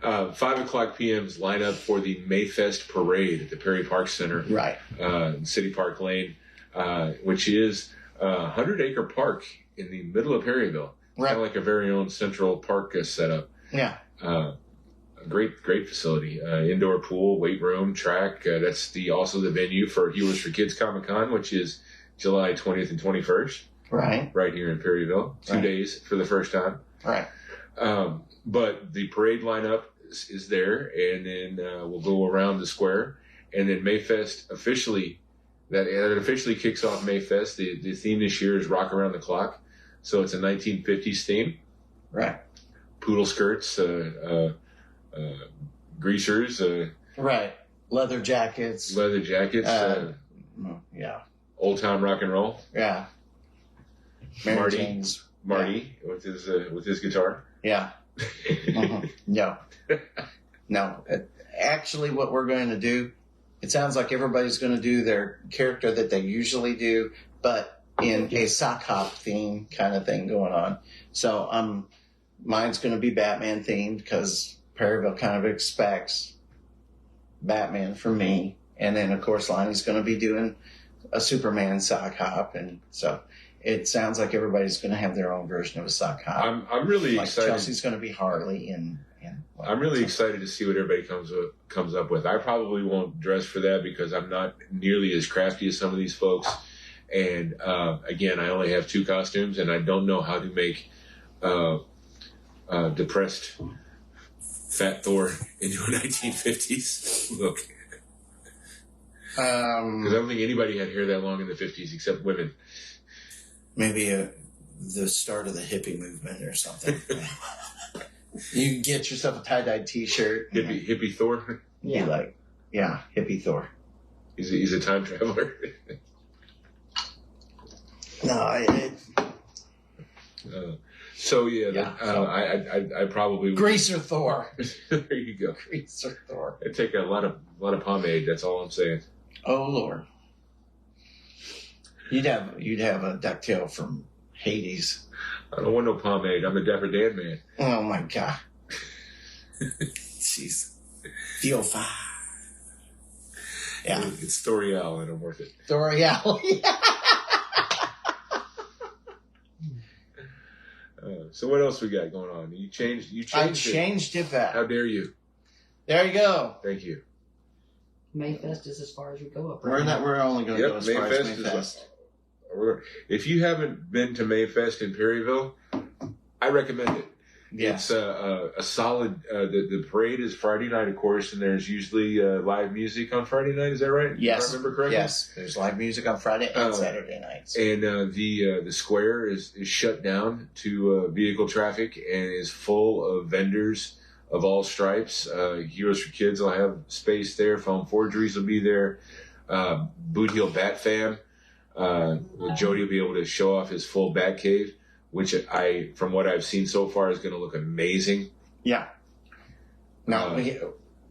5 o'clock p.m.'s line up for the Mayfest parade at the Perry Park Center. Right. City Park Lane, which is a 100-acre park in the middle of Perryville. Right. Kind of like a very own central park setup. Yeah. A great facility. Indoor pool, weight room, track. That's also the venue for Healers for Kids Comic-Con, which is July 20th and 21st. Right. Right here in Perryville. 2 days for the first time. Right. But the parade lineup is there, and then we'll go around the square, and then Mayfest officially kicks off Mayfest. The theme this year is Rock Around the Clock. So it's a 1950s theme. Right. Poodle skirts, greasers. Right. Leather jackets. Yeah. Old Town Rock and Roll. Yeah. Marty with his guitar. Yeah. No. Actually, what we're going to do, it sounds like everybody's going to do their character that they usually do, but in a sock hop theme kind of thing going on. So mine's going to be Batman themed because Perryville kind of expects Batman from me. And then, of course, Lonnie's going to be doing a Superman sock hop. And so it sounds like everybody's going to have their own version of a sock hop. I'm really excited. Chelsea's going to be Harley. I'm really excited to see what everybody comes up with. I probably won't dress for that because I'm not nearly as crafty as some of these folks. And again, I only have 2 costumes, and I don't know how to make depressed Fat Thor into a 1950s look. Because I don't think anybody had hair that long in the 50s except women. Maybe the start of the hippie movement or something. You can get yourself a tie-dye T-shirt. Hippie Thor? Yeah. Hippie Thor. He's a time traveler. No, So yeah, I probably would. Greaser Thor. There you go. Greaser Thor. It'd take a lot of pomade. That's all I'm saying. Oh Lord. You'd have a ducktail from Hades. I don't want no pomade. I'm a Dapper Dan man. Oh my God. Jeez. Feel fine. Yeah. It's L'Oreal and I'm worth it. L'Oreal. So what else we got going on? You changed I changed it back. How dare you? There you go. Thank you. Mayfest is as far as we go up. We're only going to go as far as Mayfest. If you haven't been to Mayfest in Perryville, I recommend it. Yes. It's a solid. The parade is Friday night, of course, and there's usually live music on Friday night. Is that right? Yes. If I remember correctly. Yes. There's live music on Friday and Saturday nights. And the square is shut down to vehicle traffic and is full of vendors of all stripes. Heroes for Kids will have space there. Foam Forgeries will be there. Boot Heel Bat Fam. Jody will be able to show off his full Bat Cave, which from what I've seen so far, is going to look amazing. Yeah. No,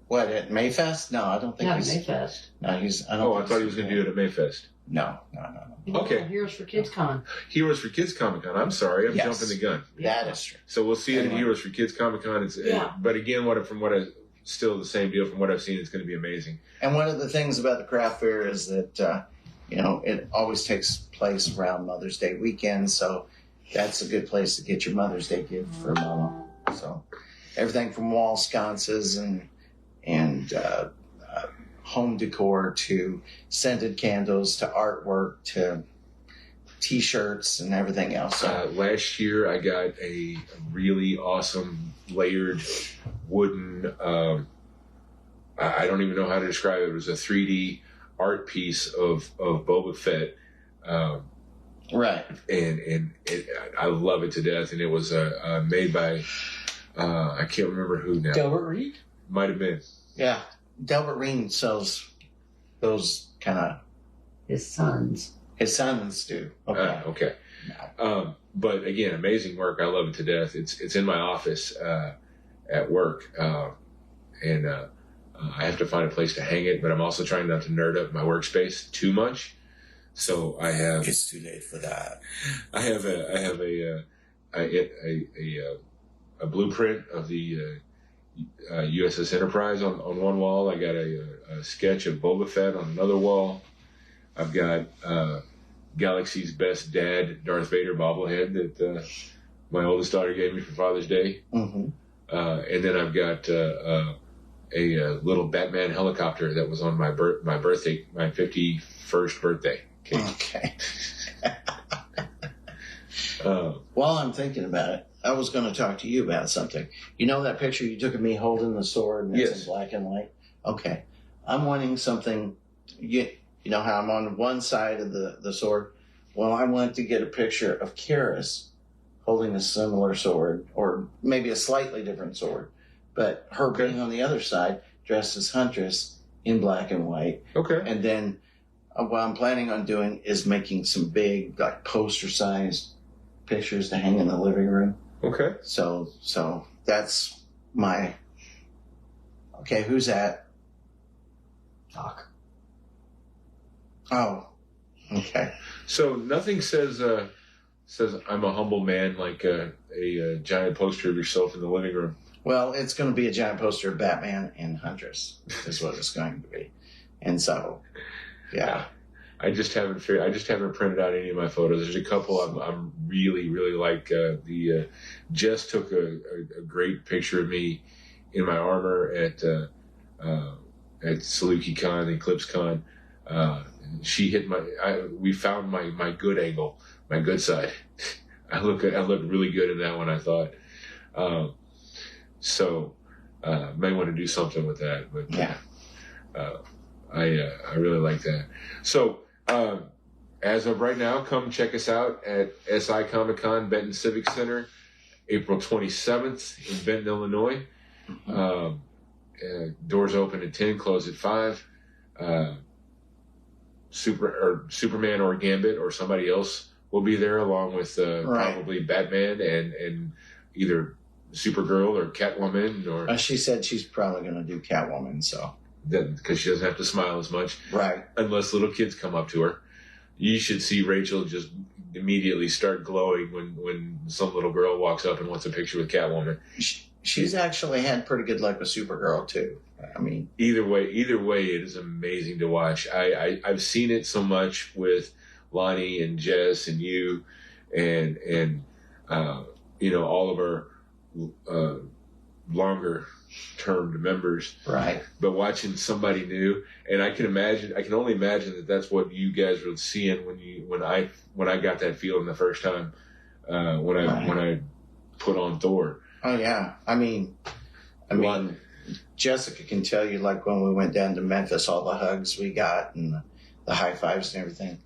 what, at Mayfest? No, I don't think he's... Mayfest. No, I thought he was going to do it at Mayfest. No. Okay. Heroes for Kids Con. Heroes for Kids Comic Con. I'm sorry, I'm jumping the gun. That is true. So we'll see it at Heroes for Kids Comic Con. But again, still the same deal. From what I've seen, it's going to be amazing. And one of the things about the craft fair is that it always takes place around Mother's Day weekend, so that's a good place to get your Mother's Day gift for Mama. So everything from wall sconces and home decor to scented candles to artwork to T-shirts and everything else. Last year, I got a really awesome layered wooden. I don't even know how to describe it. It was a 3D art piece of Boba Fett. Right. And I love it to death. And it was made by I can't remember who now. Delbert Reed? Might have been. Yeah. Delbert Reed sells those kind of... His sons do. Okay. Okay. But again, amazing work. I love it to death. It's in my office at work. And I have to find a place to hang it, but I'm also trying not to nerd up my workspace too much. So I have... It's too late for that. I have a blueprint of the USS Enterprise on one wall. I got a sketch of Boba Fett on another wall. I've got Galaxy's Best Dad Darth Vader bobblehead that my oldest daughter gave me for Father's Day. Mm-hmm. And then I've got a little Batman helicopter that was on my birthday, my 51st birthday. Okay. While I'm thinking about it, I was going to talk to you about something. You know that picture you took of me holding the sword and it's in black and white? Okay. I'm wanting something. You know how I'm on one side of the sword? Well, I want to get a picture of Karis holding a similar sword, or maybe a slightly different sword, but her being on the other side, dressed as Huntress in black and white. Okay. And then what I'm planning on doing is making some big, like, poster-sized pictures to hang in the living room. Okay. So that's my... Okay, who's that? Doc. Oh, okay. So nothing says I'm a humble man like a giant poster of yourself in the living room. Well, it's going to be a giant poster of Batman and Huntress is what it's going to be. And so, yeah. I just haven't printed out any of my photos. There's a couple I'm really, really like. Jess took a great picture of me in my armor at Saluki Con, Eclipse Con. She hit we found my good angle, my good side. I look really good in that one, I thought. May want to do something with that, but yeah. I really like that. So, as of right now, come check us out at SI Comic Con, Benton Civic Center, April 27th in Benton, Illinois. Doors open at 10, close at 5. Superman or Gambit or somebody else will be there along with probably Batman and either Supergirl or Catwoman or. She said she's probably going to do Catwoman, so. Because she doesn't have to smile as much, right? Unless little kids come up to her. You should see Rachel just immediately start glowing when some little girl walks up and wants a picture with Catwoman. She's actually had pretty good luck with Supergirl too. I mean, either way, it is amazing to watch. I've seen it so much with Lonnie and Jess and you, and all of our longer termed members, right? But watching somebody new, and I can only imagine that that's what you guys were seeing when I got that feeling the first time when I put on Thor. Oh yeah, I mean, Jessica can tell you, like when we went down to Memphis, all the hugs we got and the high fives and everything.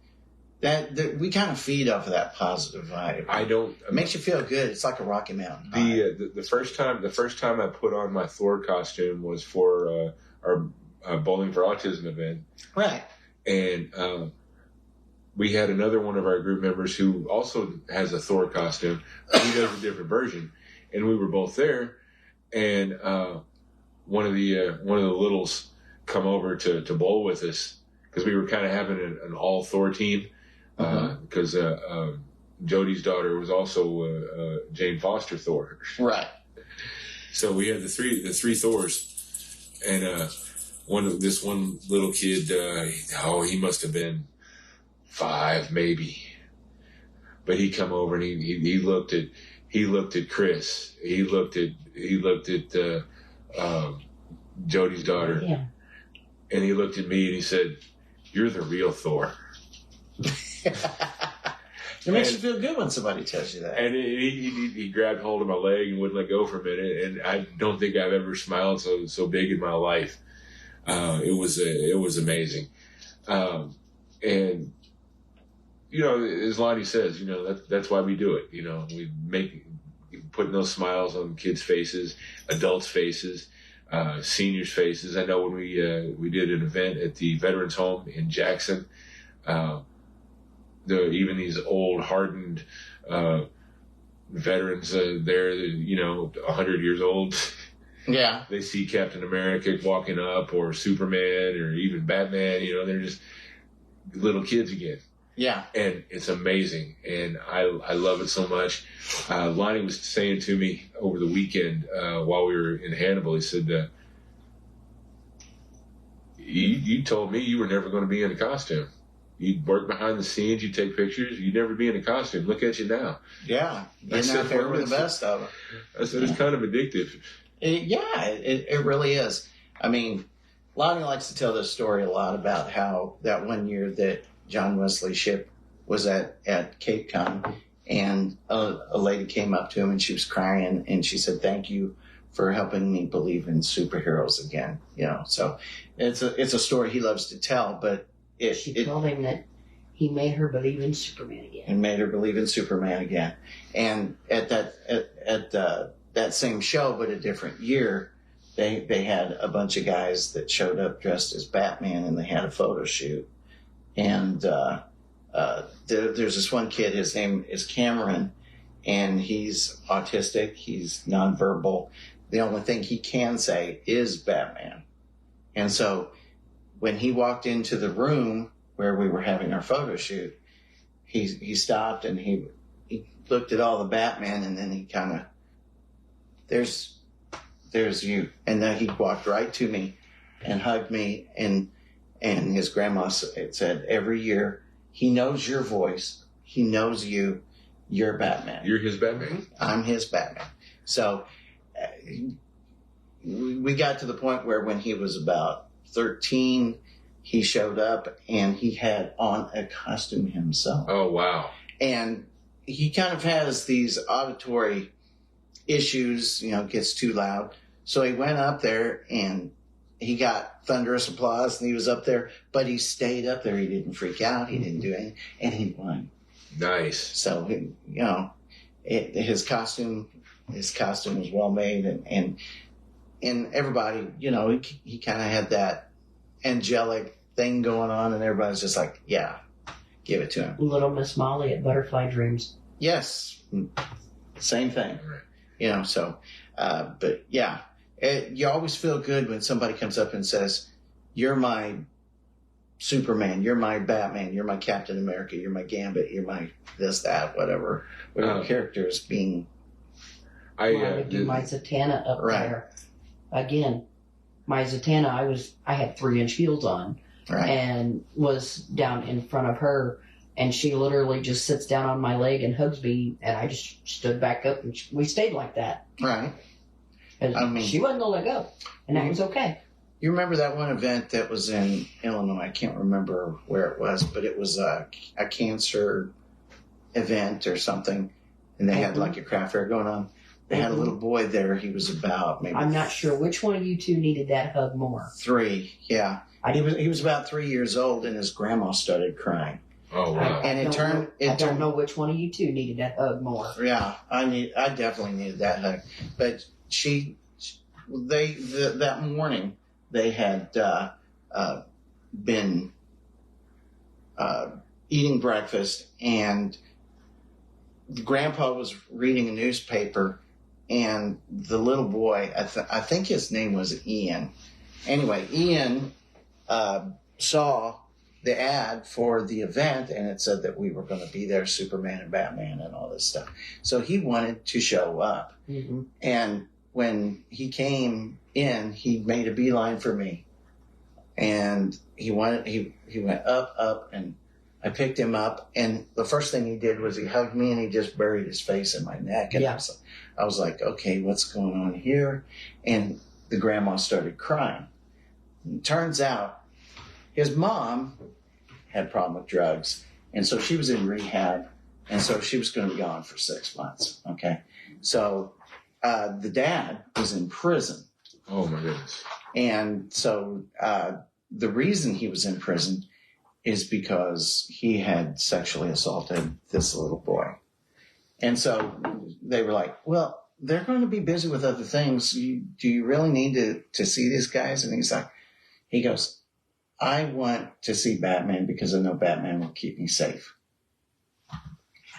That we kind of feed off of that positive vibe. It makes you feel good. It's like a Rocky Mountain high. The first time I put on my Thor costume was for our Bowling for Autism event, right? And we had another one of our group members who also has a Thor costume. He does a different version, and we were both there. And one of the littles come over to bowl with us because we were kind of having an all Thor team. Because Jodie's daughter was also Jane Foster Thor, right? So we had the three Thors, and this one little kid, he must have been 5 maybe, but he come over and he looked at Chris, he looked at Jodie's daughter, yeah, and he looked at me and he said, "You're the real Thor." It makes you feel good when somebody tells you that. And he grabbed hold of my leg and wouldn't let go for a minute. And I don't think I've ever smiled so big in my life. It was amazing. And as Lonnie says, that's why we do it. We putting those smiles on kids' faces, adults' faces, seniors' faces. I know when we did an event at the Veterans Home in Jackson. Even these old hardened veterans there, 100 years old. Yeah. They see Captain America walking up or Superman or even Batman, they're just little kids again. Yeah. And it's amazing. And I love it so much. Lonnie was saying to me over the weekend while we were in Hannibal, he said, you told me you were never going to be in a costume. You'd work behind the scenes, you'd take pictures, you'd never be in a costume. Look at you now. Yeah. You're out there with the best of them. I said, it's kind of addictive. It really is. I mean, Lonnie likes to tell this story a lot about how that one year that John Wesley's ship was at Cape Con, and a lady came up to him and she was crying and she said, "Thank you for helping me believe in superheroes again." So it's a story he loves to tell, but she told him that he made her believe in Superman again. And made her believe in Superman again. And at that same show, but a different year, they had a bunch of guys that showed up dressed as Batman, and they had a photo shoot. And there's this one kid, his name is Cameron, and he's autistic, he's nonverbal. The only thing he can say is Batman. And so when he walked into the room where we were having our photo shoot, he stopped and he looked at all the Batman, and then he kind of, there's you. And then he walked right to me and hugged me, and his grandma said, every year, he knows your voice, he knows you're Batman. You're his Batman. I'm his Batman. So we got to the point where when he was about 13, he showed up and he had on a costume himself. Oh, wow. And he kind of has these auditory issues, gets too loud. So he went up there and he got thunderous applause, and he was up there, but he stayed up there. He didn't freak out. He didn't do anything, and he won. Nice. So, his costume was well made, and everybody, he kind of had that angelic thing going on, and everybody's just like, yeah, give it to him. Little Miss Molly at Butterfly Dreams. Yes, same thing. You know, so, but yeah, you always feel good when somebody comes up and says, you're my Superman, you're my Batman, you're my Captain America, you're my Gambit, you're my this, that, whatever character is being. I do my Zatanna up there. Again, my Zatanna, I had 3-inch heels on, and was down in front of her, and she literally just sits down on my leg and hugs me, and I just stood back up, and we stayed like that. Right. I mean, she wasn't gonna let go, and that was okay. You remember that one event that was in Illinois? I can't remember where it was, but it was a cancer event or something, and they had like a craft fair going on. They had a little boy there. He was about maybe. I'm not sure which one of you two needed that hug more. 3, yeah. He was about 3 years old, and his grandma started crying. Oh wow! And I don't know which one of you two needed that hug more. Yeah, I definitely needed that hug, but that morning they had been eating breakfast, and Grandpa was reading a newspaper, and the little boy, I think his name was Ian. Anyway, Ian saw the ad for the event, and it said that we were going to be there, Superman and Batman and all this stuff. So he wanted to show up. Mm-hmm. And when he came in, he made a beeline for me. And he went up, and I picked him up. And the first thing he did was he hugged me, and he just buried his face in my neck. And I was like, okay, what's going on here? And the grandma started crying. And it turns out his mom had a problem with drugs, and so she was in rehab, and so she was going to be gone for 6 months. Okay, so the dad was in prison. Oh my goodness! And so the reason he was in prison is because he had sexually assaulted this little boy, and so they were like, "Well, they're going to be busy with other things. Do you really need to see these guys?" And he goes, I want to see Batman because I know Batman will keep me safe.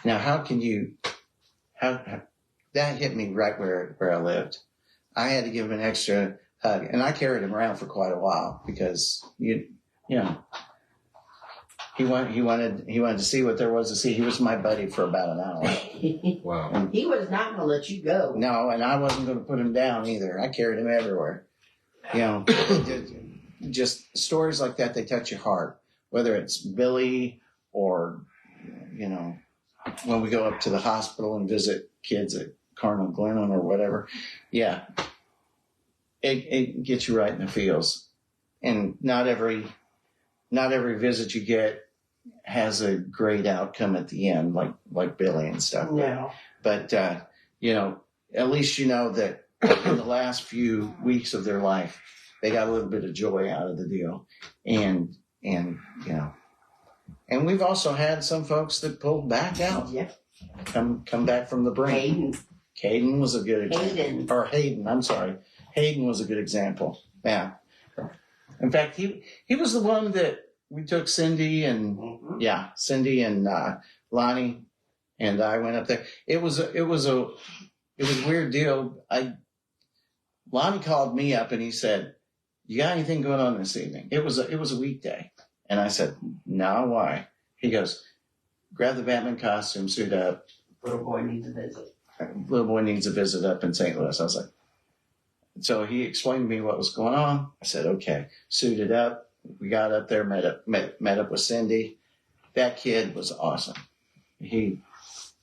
Now, how that hit me right where I lived. I had to give him an extra hug, and I carried him around for quite a while because you know he wanted to see what there was to see. He was my buddy for about an hour. Wow. And he was not going to let you go. No, and I wasn't going to put him down either. I carried him everywhere. You know. Just stories like that, they touch your heart, whether it's Billy or, you know, when we go up to the hospital and visit kids at Cardinal Glennon or whatever. Yeah, it gets you right in the feels. And not every visit you get has a great outcome at the end, like Billy and stuff. No. But, you know, at least you know that in the last few weeks of their life, they got a little bit of joy out of the deal. And you know, and we've also had some folks that pulled back out. Yep. Come back from the brink. Hayden was a good example. Hayden, I'm sorry. Hayden was a good example. Yeah. In fact, he was the one that we took Cindy and Lonnie and I went up there. It was a weird deal. Lonnie called me up and he said, you got anything going on this evening? It was a weekday. And I said, no, why? He goes, grab the Batman costume, suit up. Little boy needs a visit. Little boy needs a visit up in St. Louis. I was like, so he explained to me what was going on. I said, okay, suited up. We got up there, met up with Cindy. That kid was awesome. He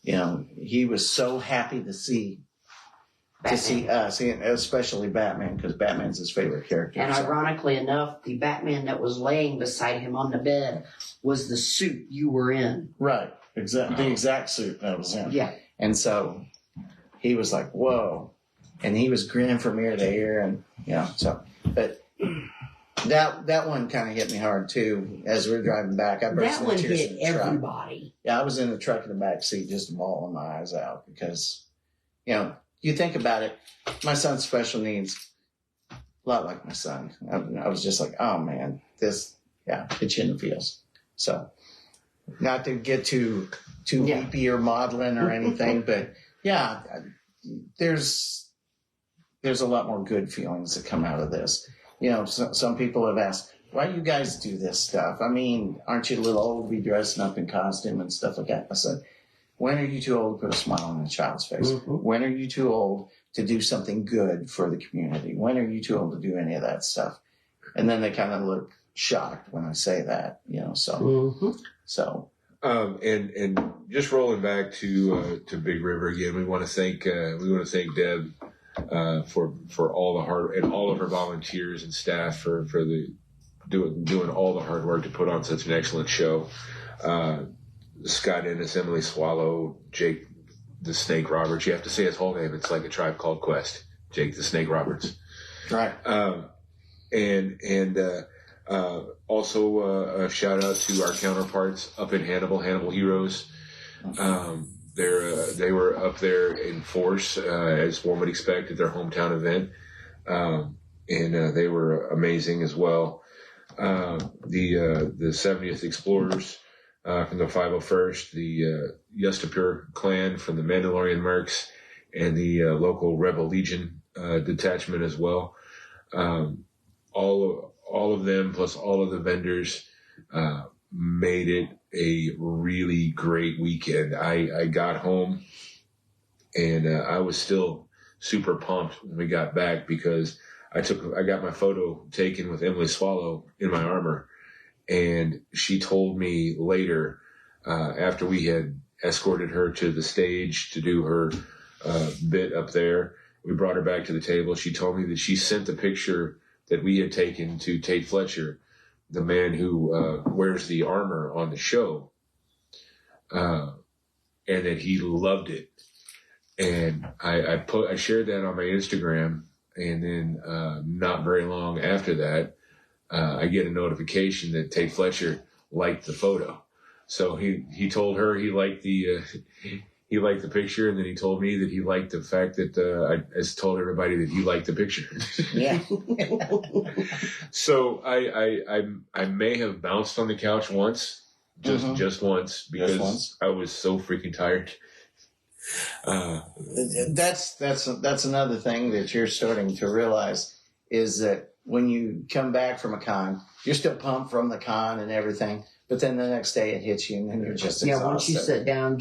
was so happy to see us, especially Batman, because Batman's his favorite character. And ironically enough, the Batman that was laying beside him on the bed was the suit you were in. Right, exactly. The exact suit that was in. Yeah. And so he was like, whoa. And he was grinning from ear to ear. And, but that one kind of hit me hard, too, as we were driving back. I burst that one into tears hit in the truck. everybody. Yeah, I was in the truck in the back seat just bawling my eyes out because, you think about it, my son's special needs, a lot like my son. I was just like, oh man, hit you in the feels. So, not to get too weepy or maudlin or anything, but yeah, there's a lot more good feelings that come out of this. Some people have asked, why do you guys do this stuff? I mean, aren't you a little old to be dressing up in costume and stuff like that? I said, when are you too old to put a smile on a child's face? Mm-hmm. When are you too old to do something good for the community? When are you too old to do any of that stuff? And then they kind of look shocked when I say that, so. Mm-hmm. So. And just rolling back to Big River again, we want to thank Deb for all the hard, and all of her volunteers and staff for the doing all the hard work to put on such an excellent show. Scott Ennis, Emily Swallow, Jake the Snake Roberts. You have to say his whole name. It's like A Tribe Called Quest. Jake the Snake Roberts. Right. Also a shout out to our counterparts up in Hannibal Heroes. They were up there in force, as one would expect at their hometown event. And they were amazing as well. The 70th Explorers, from the 501st, the Yustapur clan from the Mandalorian Mercs, and the local Rebel Legion detachment as well. All of them, plus all of the vendors, made it a really great weekend. I got home and I was still super pumped when we got back, because I got my photo taken with Emily Swallow in my armor, and she told me later, after we had escorted her to the stage to do her bit up there, we brought her back to the table. She told me that she sent the picture that we had taken to Tate Fletcher, the man who wears the armor on the show, and that he loved it. And I shared that on my Instagram, and then not very long after that, I get a notification that Tate Fletcher liked the photo. So he told her he liked the picture, and then he told me that he liked the fact that I told everybody that he liked the picture. Yeah. So I may have bounced on the couch once, just once, because I was so freaking tired. That's another thing that you're starting to realize, is that when you come back from a con, you're still pumped from the con and everything, but then the next day it hits you and then you're just exhausted. Once you sit down,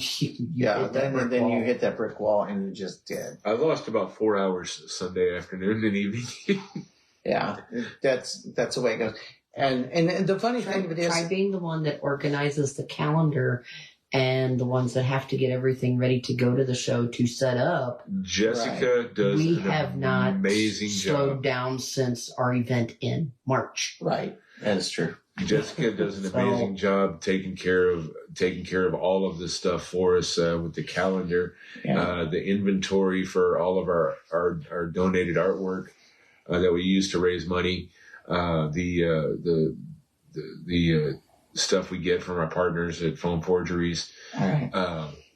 then you hit that brick wall and you're just dead. I lost about 4 hours Sunday afternoon and evening. Yeah, that's the way it goes. And the funny thing of it is, try being the one that organizes the calendar and the ones that have to get everything ready to go to the show to set up. Jessica does we an have not amazing slowed job. down since our event in March. Right, that is true. Jessica does an amazing job taking care of all of this stuff for us, with the calendar, the inventory for all of our donated artwork that we use to raise money, the stuff we get from our partners at Foam Forgeries,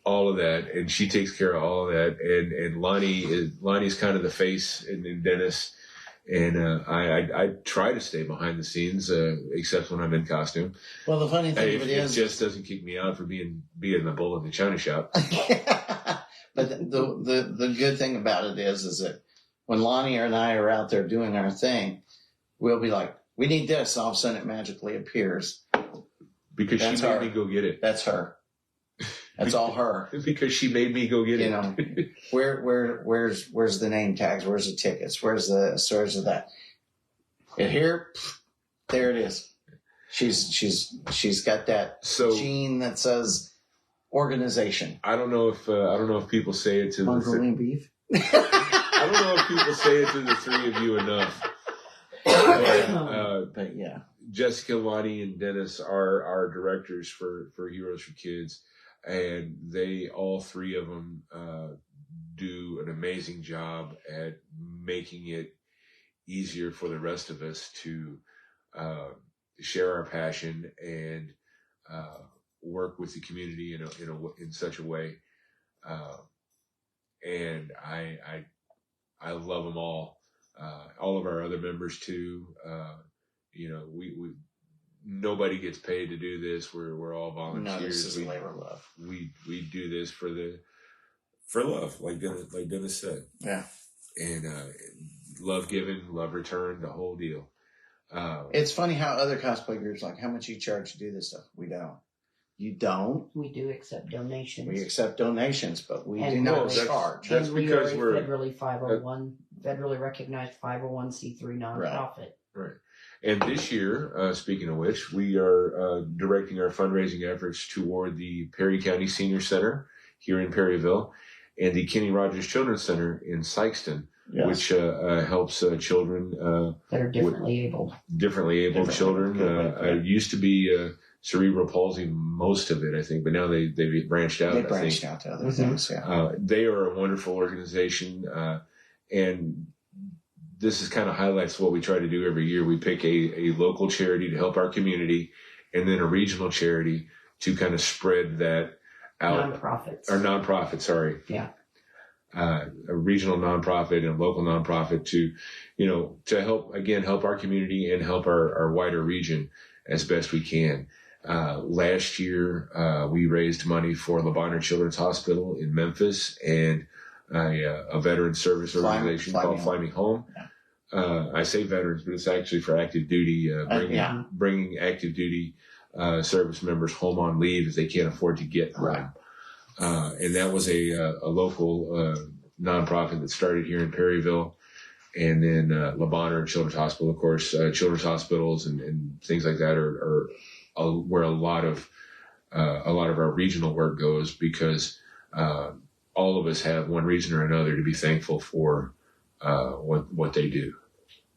all of that, and she takes care of all of that. And Lonnie's kind of the face, and Dennis. And I try to stay behind the scenes, except when I'm in costume. Well, the funny thing of it is, it just doesn't kick me out for being a bull in the china shop. But the good thing about it is that when Lonnie and I are out there doing our thing, we'll be like, we need this, and all of a sudden it magically appears. Because she made me go get it. That's her. That's all her. Because she made me go get it. Where's the name tags? Where's the tickets? Where's the that? And here, there it is. She's got that gene that says organization. I don't know if people say it to Mongolian beef. I don't know if people say it to the three of you enough. But yeah. Jessica, Lonnie, and Dennis are our directors for Heroes for Kids, and they, all three of them, do an amazing job at making it easier for the rest of us to share our passion and work with the community in such a way. And I love them all. All of our other members too. We nobody gets paid to do this. We're all volunteers. No, this is labor love. We do this for love, like Dennis said. Yeah. And love given, love returned, the whole deal. It's funny how other cosplay groups, like, how much you charge to do this stuff? We don't. You don't? We do accept donations. We accept donations, but we And do not really- charge. That's and we because are we're- a federally 501, federally recognized 501c3 nonprofit. Right. And this year, speaking of which, we are directing our fundraising efforts toward the Perry County Senior Center here in Perryville and the Kenny Rogers Children's Center in Sykeston, Yes. which helps children That are differently abled. differently abled children. It used to be cerebral palsy, most of it, I think, but now they branched out. They I think. branched out to other things, yeah. They are a wonderful organization, and this is kind of highlights what we try to do every year. We pick a local charity to help our community, and then a regional charity to kind of spread that out. Nonprofit, sorry. Yeah. A regional nonprofit and a local nonprofit to help our community and help our wider region as best we can. Last year, we raised money for LeBonner Children's Hospital in Memphis and a veteran service organization called Fly Me Home. Yeah. I say veterans, but it's actually for active duty, bringing active duty service members home on leave if they can't afford to get home. Right. And that was a local nonprofit that started here in Perryville. And then LeBonner Children's Hospital, of course, children's hospitals and things like that are where a lot of our regional work goes, because all of us have one reason or another to be thankful for what they do.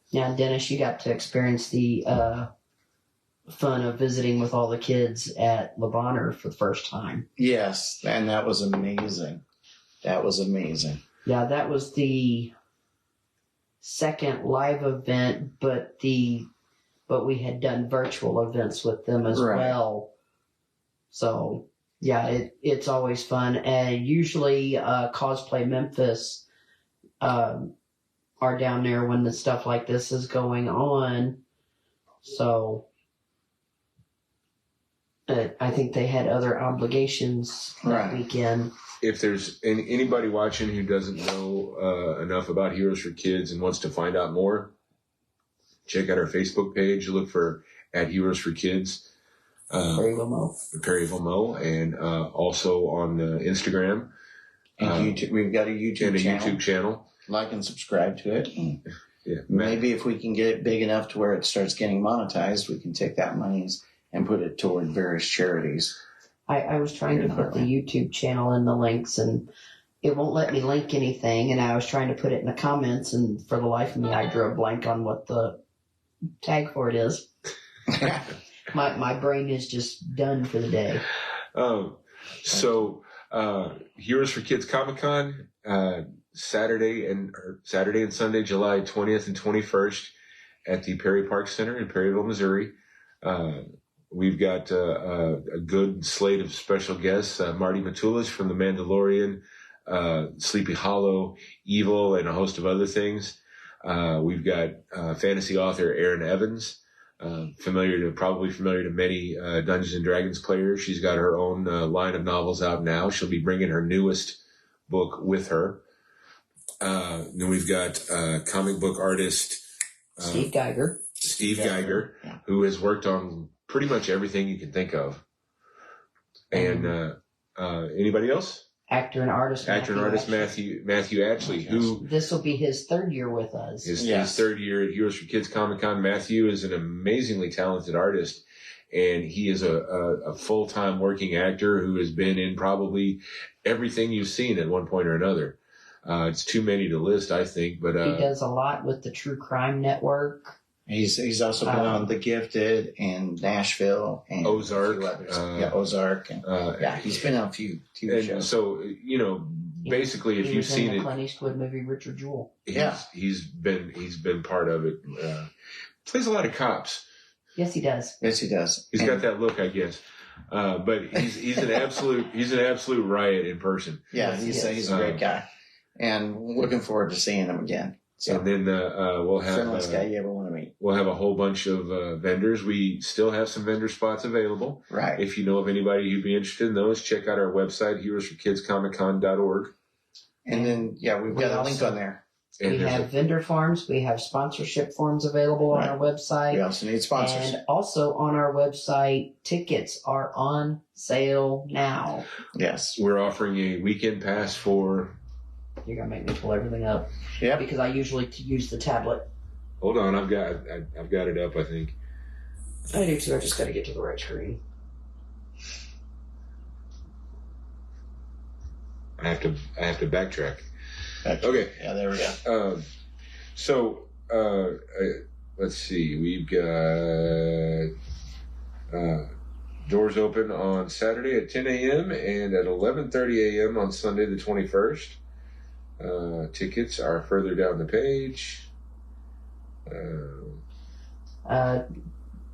Yeah, Dennis, you got to experience the fun of visiting with all the kids at LeBonner for the first time. Yes, and that was amazing. That was amazing. Yeah, that was the second live event, but we had done virtual events with them as well. So yeah, it's always fun. And usually Cosplay Memphis are down there when the stuff like this is going on. So I think they had other obligations that weekend. If there's anybody watching who doesn't know enough about Heroes for Kids and wants to find out more, check out our Facebook page. Look for @Heroes for Kids. Perryville Mo, and also on Instagram. And YouTube, we've got a YouTube channel. Like and subscribe to it. And yeah, maybe if we can get it big enough to where it starts getting monetized, we can take that money and put it toward various charities. I was trying to put the YouTube channel in the links, and it won't let me link anything, and I was trying to put it in the comments, and for the life of me, I drew a blank on what the tag for it is. My brain is just done for the day. So Heroes for Kids Comic-Con, Saturday and Sunday, July 20th and 21st at the Perry Park Center in Perryville, Missouri. We've got a good slate of special guests, Marty Matulis from The Mandalorian, Sleepy Hollow, Evil, and a host of other things. We've got fantasy author Erin Evans, probably familiar to many Dungeons and Dragons players. She's got her own line of novels out now. She'll be bringing her newest book with her. Then we've got comic book artist Steve Geiger, who has worked on pretty much everything you can think of. And anybody else? Actor and artist Matthew Atchley, who this will be his third year with us. His third year at Heroes for Kids Comic-Con. Matthew is an amazingly talented artist, and he is a full-time working actor who has been in probably everything you've seen at one point or another. It's too many to list, I think, but he does a lot with the True Crime Network. He's also been on The Gifted and Nashville and Ozark. Ozark. And, he's been on a few TV shows. So, basically, if you've seen it, Clint Eastwood movie Richard Jewell. He's been part of it. Plays a lot of cops. Yes, he does. He's got that look, I guess. But he's an absolute riot in person. Yeah, he's a great guy, and looking forward to seeing him again. So, and then we'll have friendliest guy you ever want to meet. We'll have a whole bunch of vendors. We still have some vendor spots available. Right. If you know of anybody who'd be interested in those, check out our website, heroesforkidscomiccon.org. And then, we've got a link on there. We have vendor forms. We have sponsorship forms available on our website. We also need sponsors. And also on our website, tickets are on sale now. Yes. We're offering a weekend pass for... You're going to make me pull everything up. Yeah. Because I usually use the tablet. Hold on, I've got it up, I think. I do too. I just got to get to the right screen. I have to backtrack. Okay. Yeah, there we go. Let's see. We've got doors open on Saturday at 10 a.m. and at 11:30 a.m. on Sunday the 21st. Tickets are further down the page.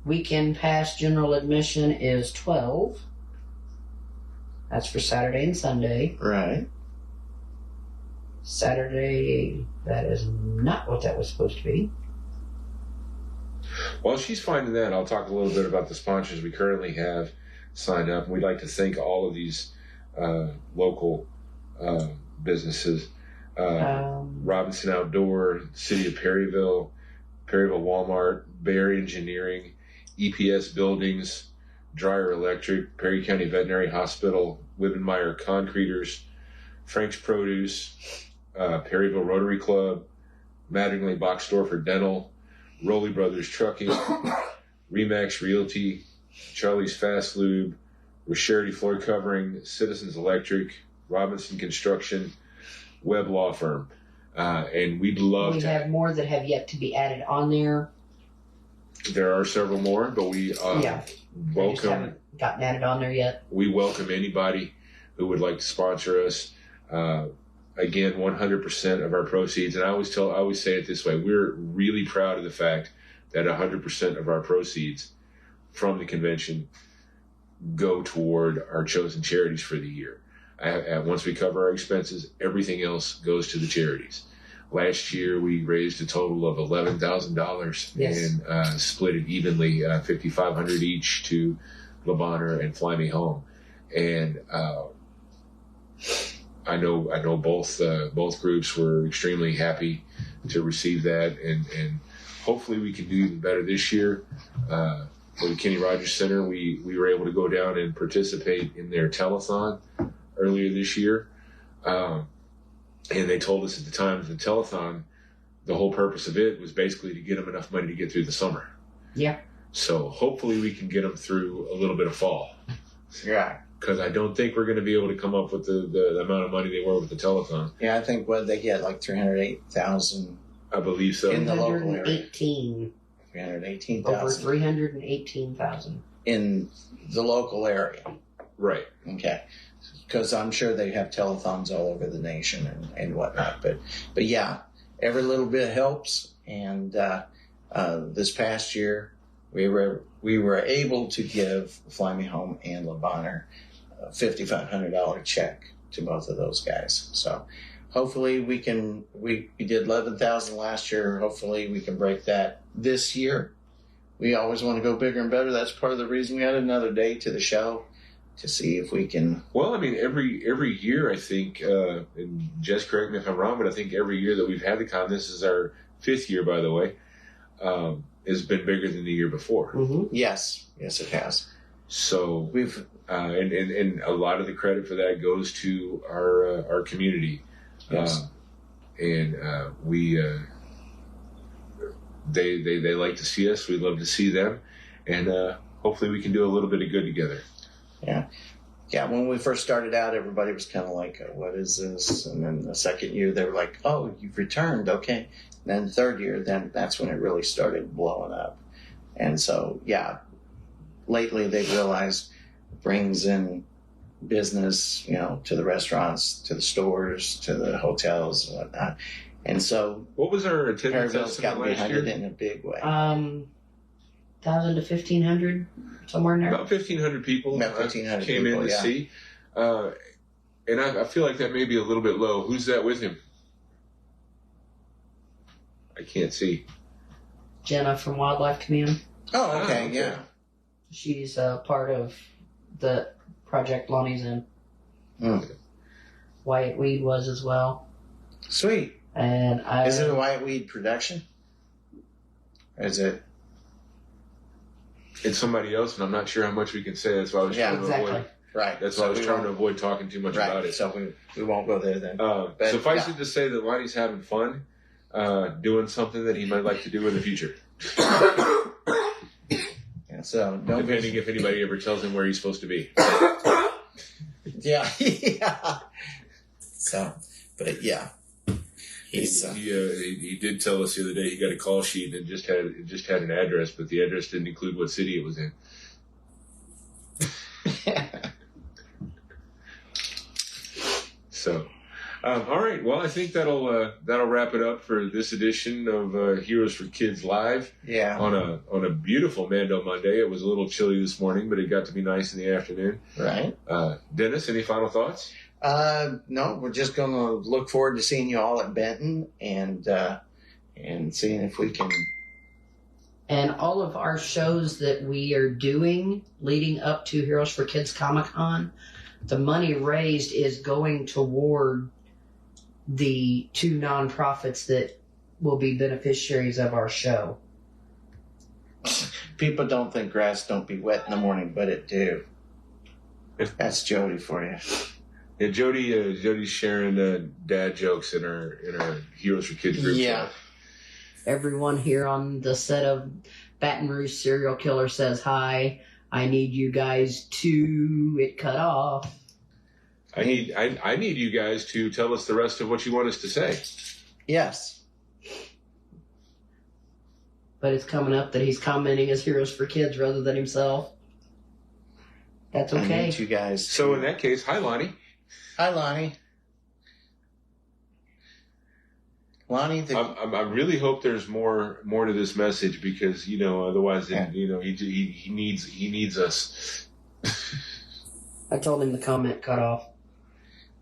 Weekend pass general admission is $12. That's for Saturday and Sunday. Right. Saturday, that is not what that was supposed to be. While she's finding that, I'll talk a little bit about the sponsors we currently have signed up. We'd like to thank all of these local businesses. Robinson Outdoor, City of Perryville Walmart, Bear Engineering, EPS Buildings, Dryer Electric, Perry County Veterinary Hospital, Wibbenmeyer Concreters, Frank's Produce, Perryville Rotary Club, Mattingly Box Store for Dental, Rowley Brothers Trucking, Remax Realty, Charlie's Fast Lube, Rischerity Floor Covering, Citizens Electric, Robinson Construction, Webb Law Firm. And we'd love to... We have more that have yet to be added on there. There are several more, but we welcome... just haven't gotten added on there yet. We welcome anybody who would like to sponsor us. Again, 100% of our proceeds, and I always say it this way: we're really proud of the fact that 100% of our proceeds from the convention go toward our chosen charities for the year. Once we cover our expenses, everything else goes to the charities. Last year, we raised a total of $11,000 and split it evenly, $5,500 each to Le Bonheur and Fly Me Home, and I know both groups were extremely happy to receive that, and hopefully we can do even better this year. For the Kenny Rogers Center, we were able to go down and participate in their telethon earlier this year, and they told us at the time of the telethon, the whole purpose of it was basically to get them enough money to get through the summer. Yeah. So hopefully we can get them through a little bit of fall. Yeah. Because I don't think we're going to be able to come up with the amount of money they were with the telethon. Yeah, I think they get like $308,000. I believe so. In the local area. 318,000. Over $318,000 in the local area. Right. Okay. Because I'm sure they have telethons all over the nation and whatnot. But yeah, every little bit helps. And this past year, we were able to give Fly Me Home and Le Bonheur a $5,500 check to both of those guys. So hopefully we did 11,000 last year. Hopefully we can break that this year. We always want to go bigger and better. That's part of the reason we added another day to the show, to see if we can. Well, I mean, every year, I think, and just correct me if I'm wrong, but I think every year that we've had the con, this is our 5th year, by the way, has been bigger than the year before. Mm-hmm. Yes, it has. So we've and a lot of the credit for that goes to our community. Yes. They like to see us. We love to see them, and hopefully we can do a little bit of good together. Yeah. When we first started out, everybody was kind of like, "What is this?" And then the second year, they were like, "Oh, you've returned, okay." And then the third year, then that's when it really started blowing up. And so, yeah, lately they've realized it brings in business, to the restaurants, to the stores, to the hotels and whatnot. And so, what was our attendance Perryville's got last behind year? it in a big way. 1,000 to 1,500, somewhere in there. About 1,500 people. About 1,500 came people, in to see. And I feel like that may be a little bit low. Who's that with him? I can't see. Jenna from Wildlife Commune. Oh, okay, yeah. She's part of the project Lonnie's in. Wyatt Weed was as well. Sweet. And Is it a Wyatt Weed production? Or is it? It's somebody else, and I'm not sure how much we can say. That's why I was trying to avoid. Right. That's why I was trying to avoid talking too much about it. So we won't go there then. Suffice it to say that Lonnie's having fun doing something that he might like to do in the future. And so, depending if anybody ever tells him where he's supposed to be. Yeah. So, but yeah. He did tell us the other day he got a call sheet and it just had an address, but the address didn't include what city it was in. So, all right. Well, I think that'll wrap it up for this edition of Heroes for Kids Live. Yeah. On a beautiful Mando Monday. It was a little chilly this morning, but it got to be nice in the afternoon. Right. Dennis, any final thoughts? No, we're just going to look forward to seeing you all at Benton and seeing if we can. And all of our shows that we are doing leading up to Heroes for Kids Comic-Con, the money raised is going toward the 2 nonprofits that will be beneficiaries of our show. People don't think grass don't be wet in the morning, but it do. That's Jody for you. Yeah, Jody's sharing dad jokes in our Heroes for Kids group. Yeah. Everyone here on the set of Baton Rouge Serial Killer says hi. I need you guys to... It cut off. I need you guys to tell us the rest of what you want us to say. Yes. But it's coming up that he's commenting as Heroes for Kids rather than himself. That's okay. I need you guys. So in that case, hi, Lonnie. Hi, Lonnie. Lonnie, I really hope there's more to this message because otherwise he needs us. I told him the comment cut off.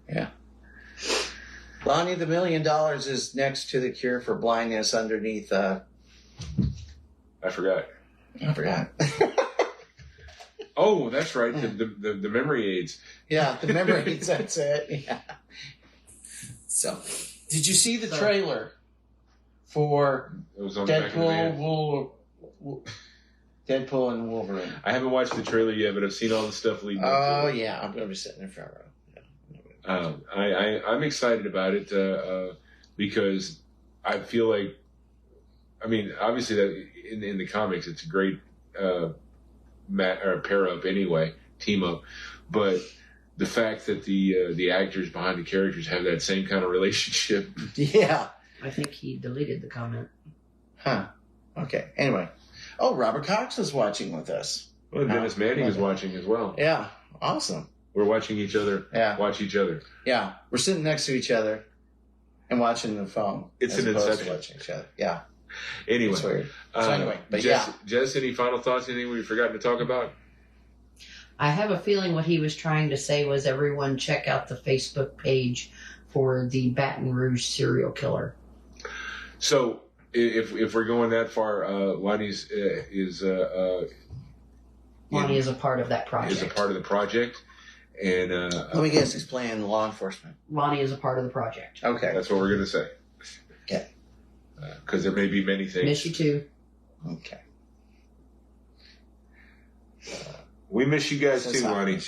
Yeah. Lonnie, the $1 million is next to the cure for blindness underneath. I forgot. Oh, that's right. The memory aids. Yeah, the memory aids. That's it. Yeah. So, did you see the trailer for Deadpool and Wolverine? I haven't watched the trailer yet, but I've seen all the stuff leading up to it. Oh yeah, I'm going to be sitting in front row. I'm excited about it because I feel like, obviously that in the comics it's a great pair up anyway, team up, but the fact that the actors behind the characters have that same kind of relationship. Yeah. I think he deleted the comment. Huh. Okay. Anyway. Oh, Robert Cox is watching with us. Well, Dennis Manning is watching as well. Yeah. Awesome. We're watching each other. Yeah. Watch each other. Yeah. We're sitting next to each other and watching the phone. It's an inception. Watching each other. Yeah. Anyway. It's weird. So anyway, but Jess, any final thoughts? Anything we've forgotten to talk about? I have a feeling what he was trying to say was everyone check out the Facebook page for the Baton Rouge serial killer. So if we're going that far, Lonnie is a part of that project. Is a part of the project. And let me guess, he's playing law enforcement. Lonnie is a part of the project. Okay. That's what we're going to say. Okay. Because there may be many things. Miss you too. Okay. We miss you guys too, Lonnie.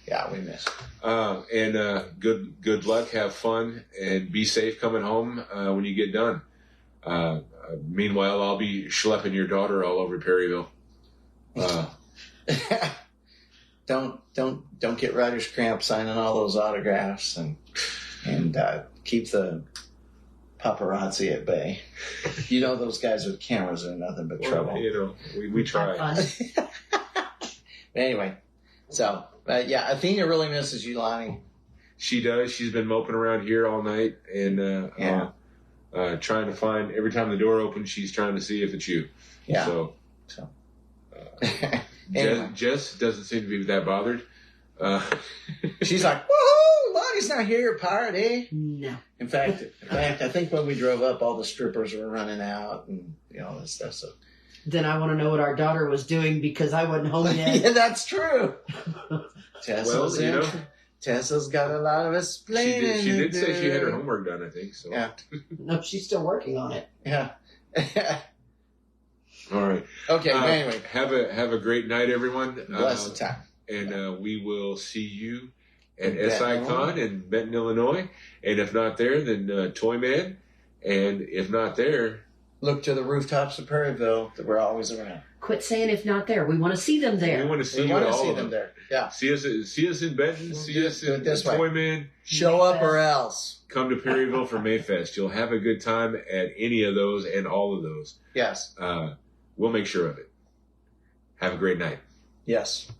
Yeah, we miss. And good luck, have fun, and be safe coming home when you get done. Meanwhile, I'll be schlepping your daughter all over Perryville. Don't get writer's cramp signing all those autographs and keep the paparazzi at bay. Those guys with cameras are nothing but trouble. We try. Anyway, so Athena really misses you, Lonnie. She does. She's been moping around here all night and trying to find. Every time the door opens, she's trying to see if it's you. Yeah. So. Anyway. Jess doesn't seem to be that bothered. She's like, woohoo, Lonnie's not here, party. No. In fact, I think when we drove up, all the strippers were running out and all this stuff. So Then I want to know what our daughter was doing because I wasn't home yet. yeah, that's true. Tessa's Well, you know, Tessa's got a lot of explaining. she did say she had her homework done, I think. So. Yeah. No, she's still working on it. Yeah. All right. Okay. But anyway, have a great night, everyone. blessed time. And we will see you at Benton, SICon in Benton, Illinois. And if not there, then Toyman. And if not there, Look to the rooftops of Prairieville that we're always around. Quit saying if not there. We want to see them there. we want to see We you want at to all see of them there. Yeah. See us in Benton. See do us it in this way. Toyman. Show up or else. Come to Perryville for Mayfest. You'll have a good time at any of those and all of those. Yes. We'll make sure of it. Have a great night. Yes.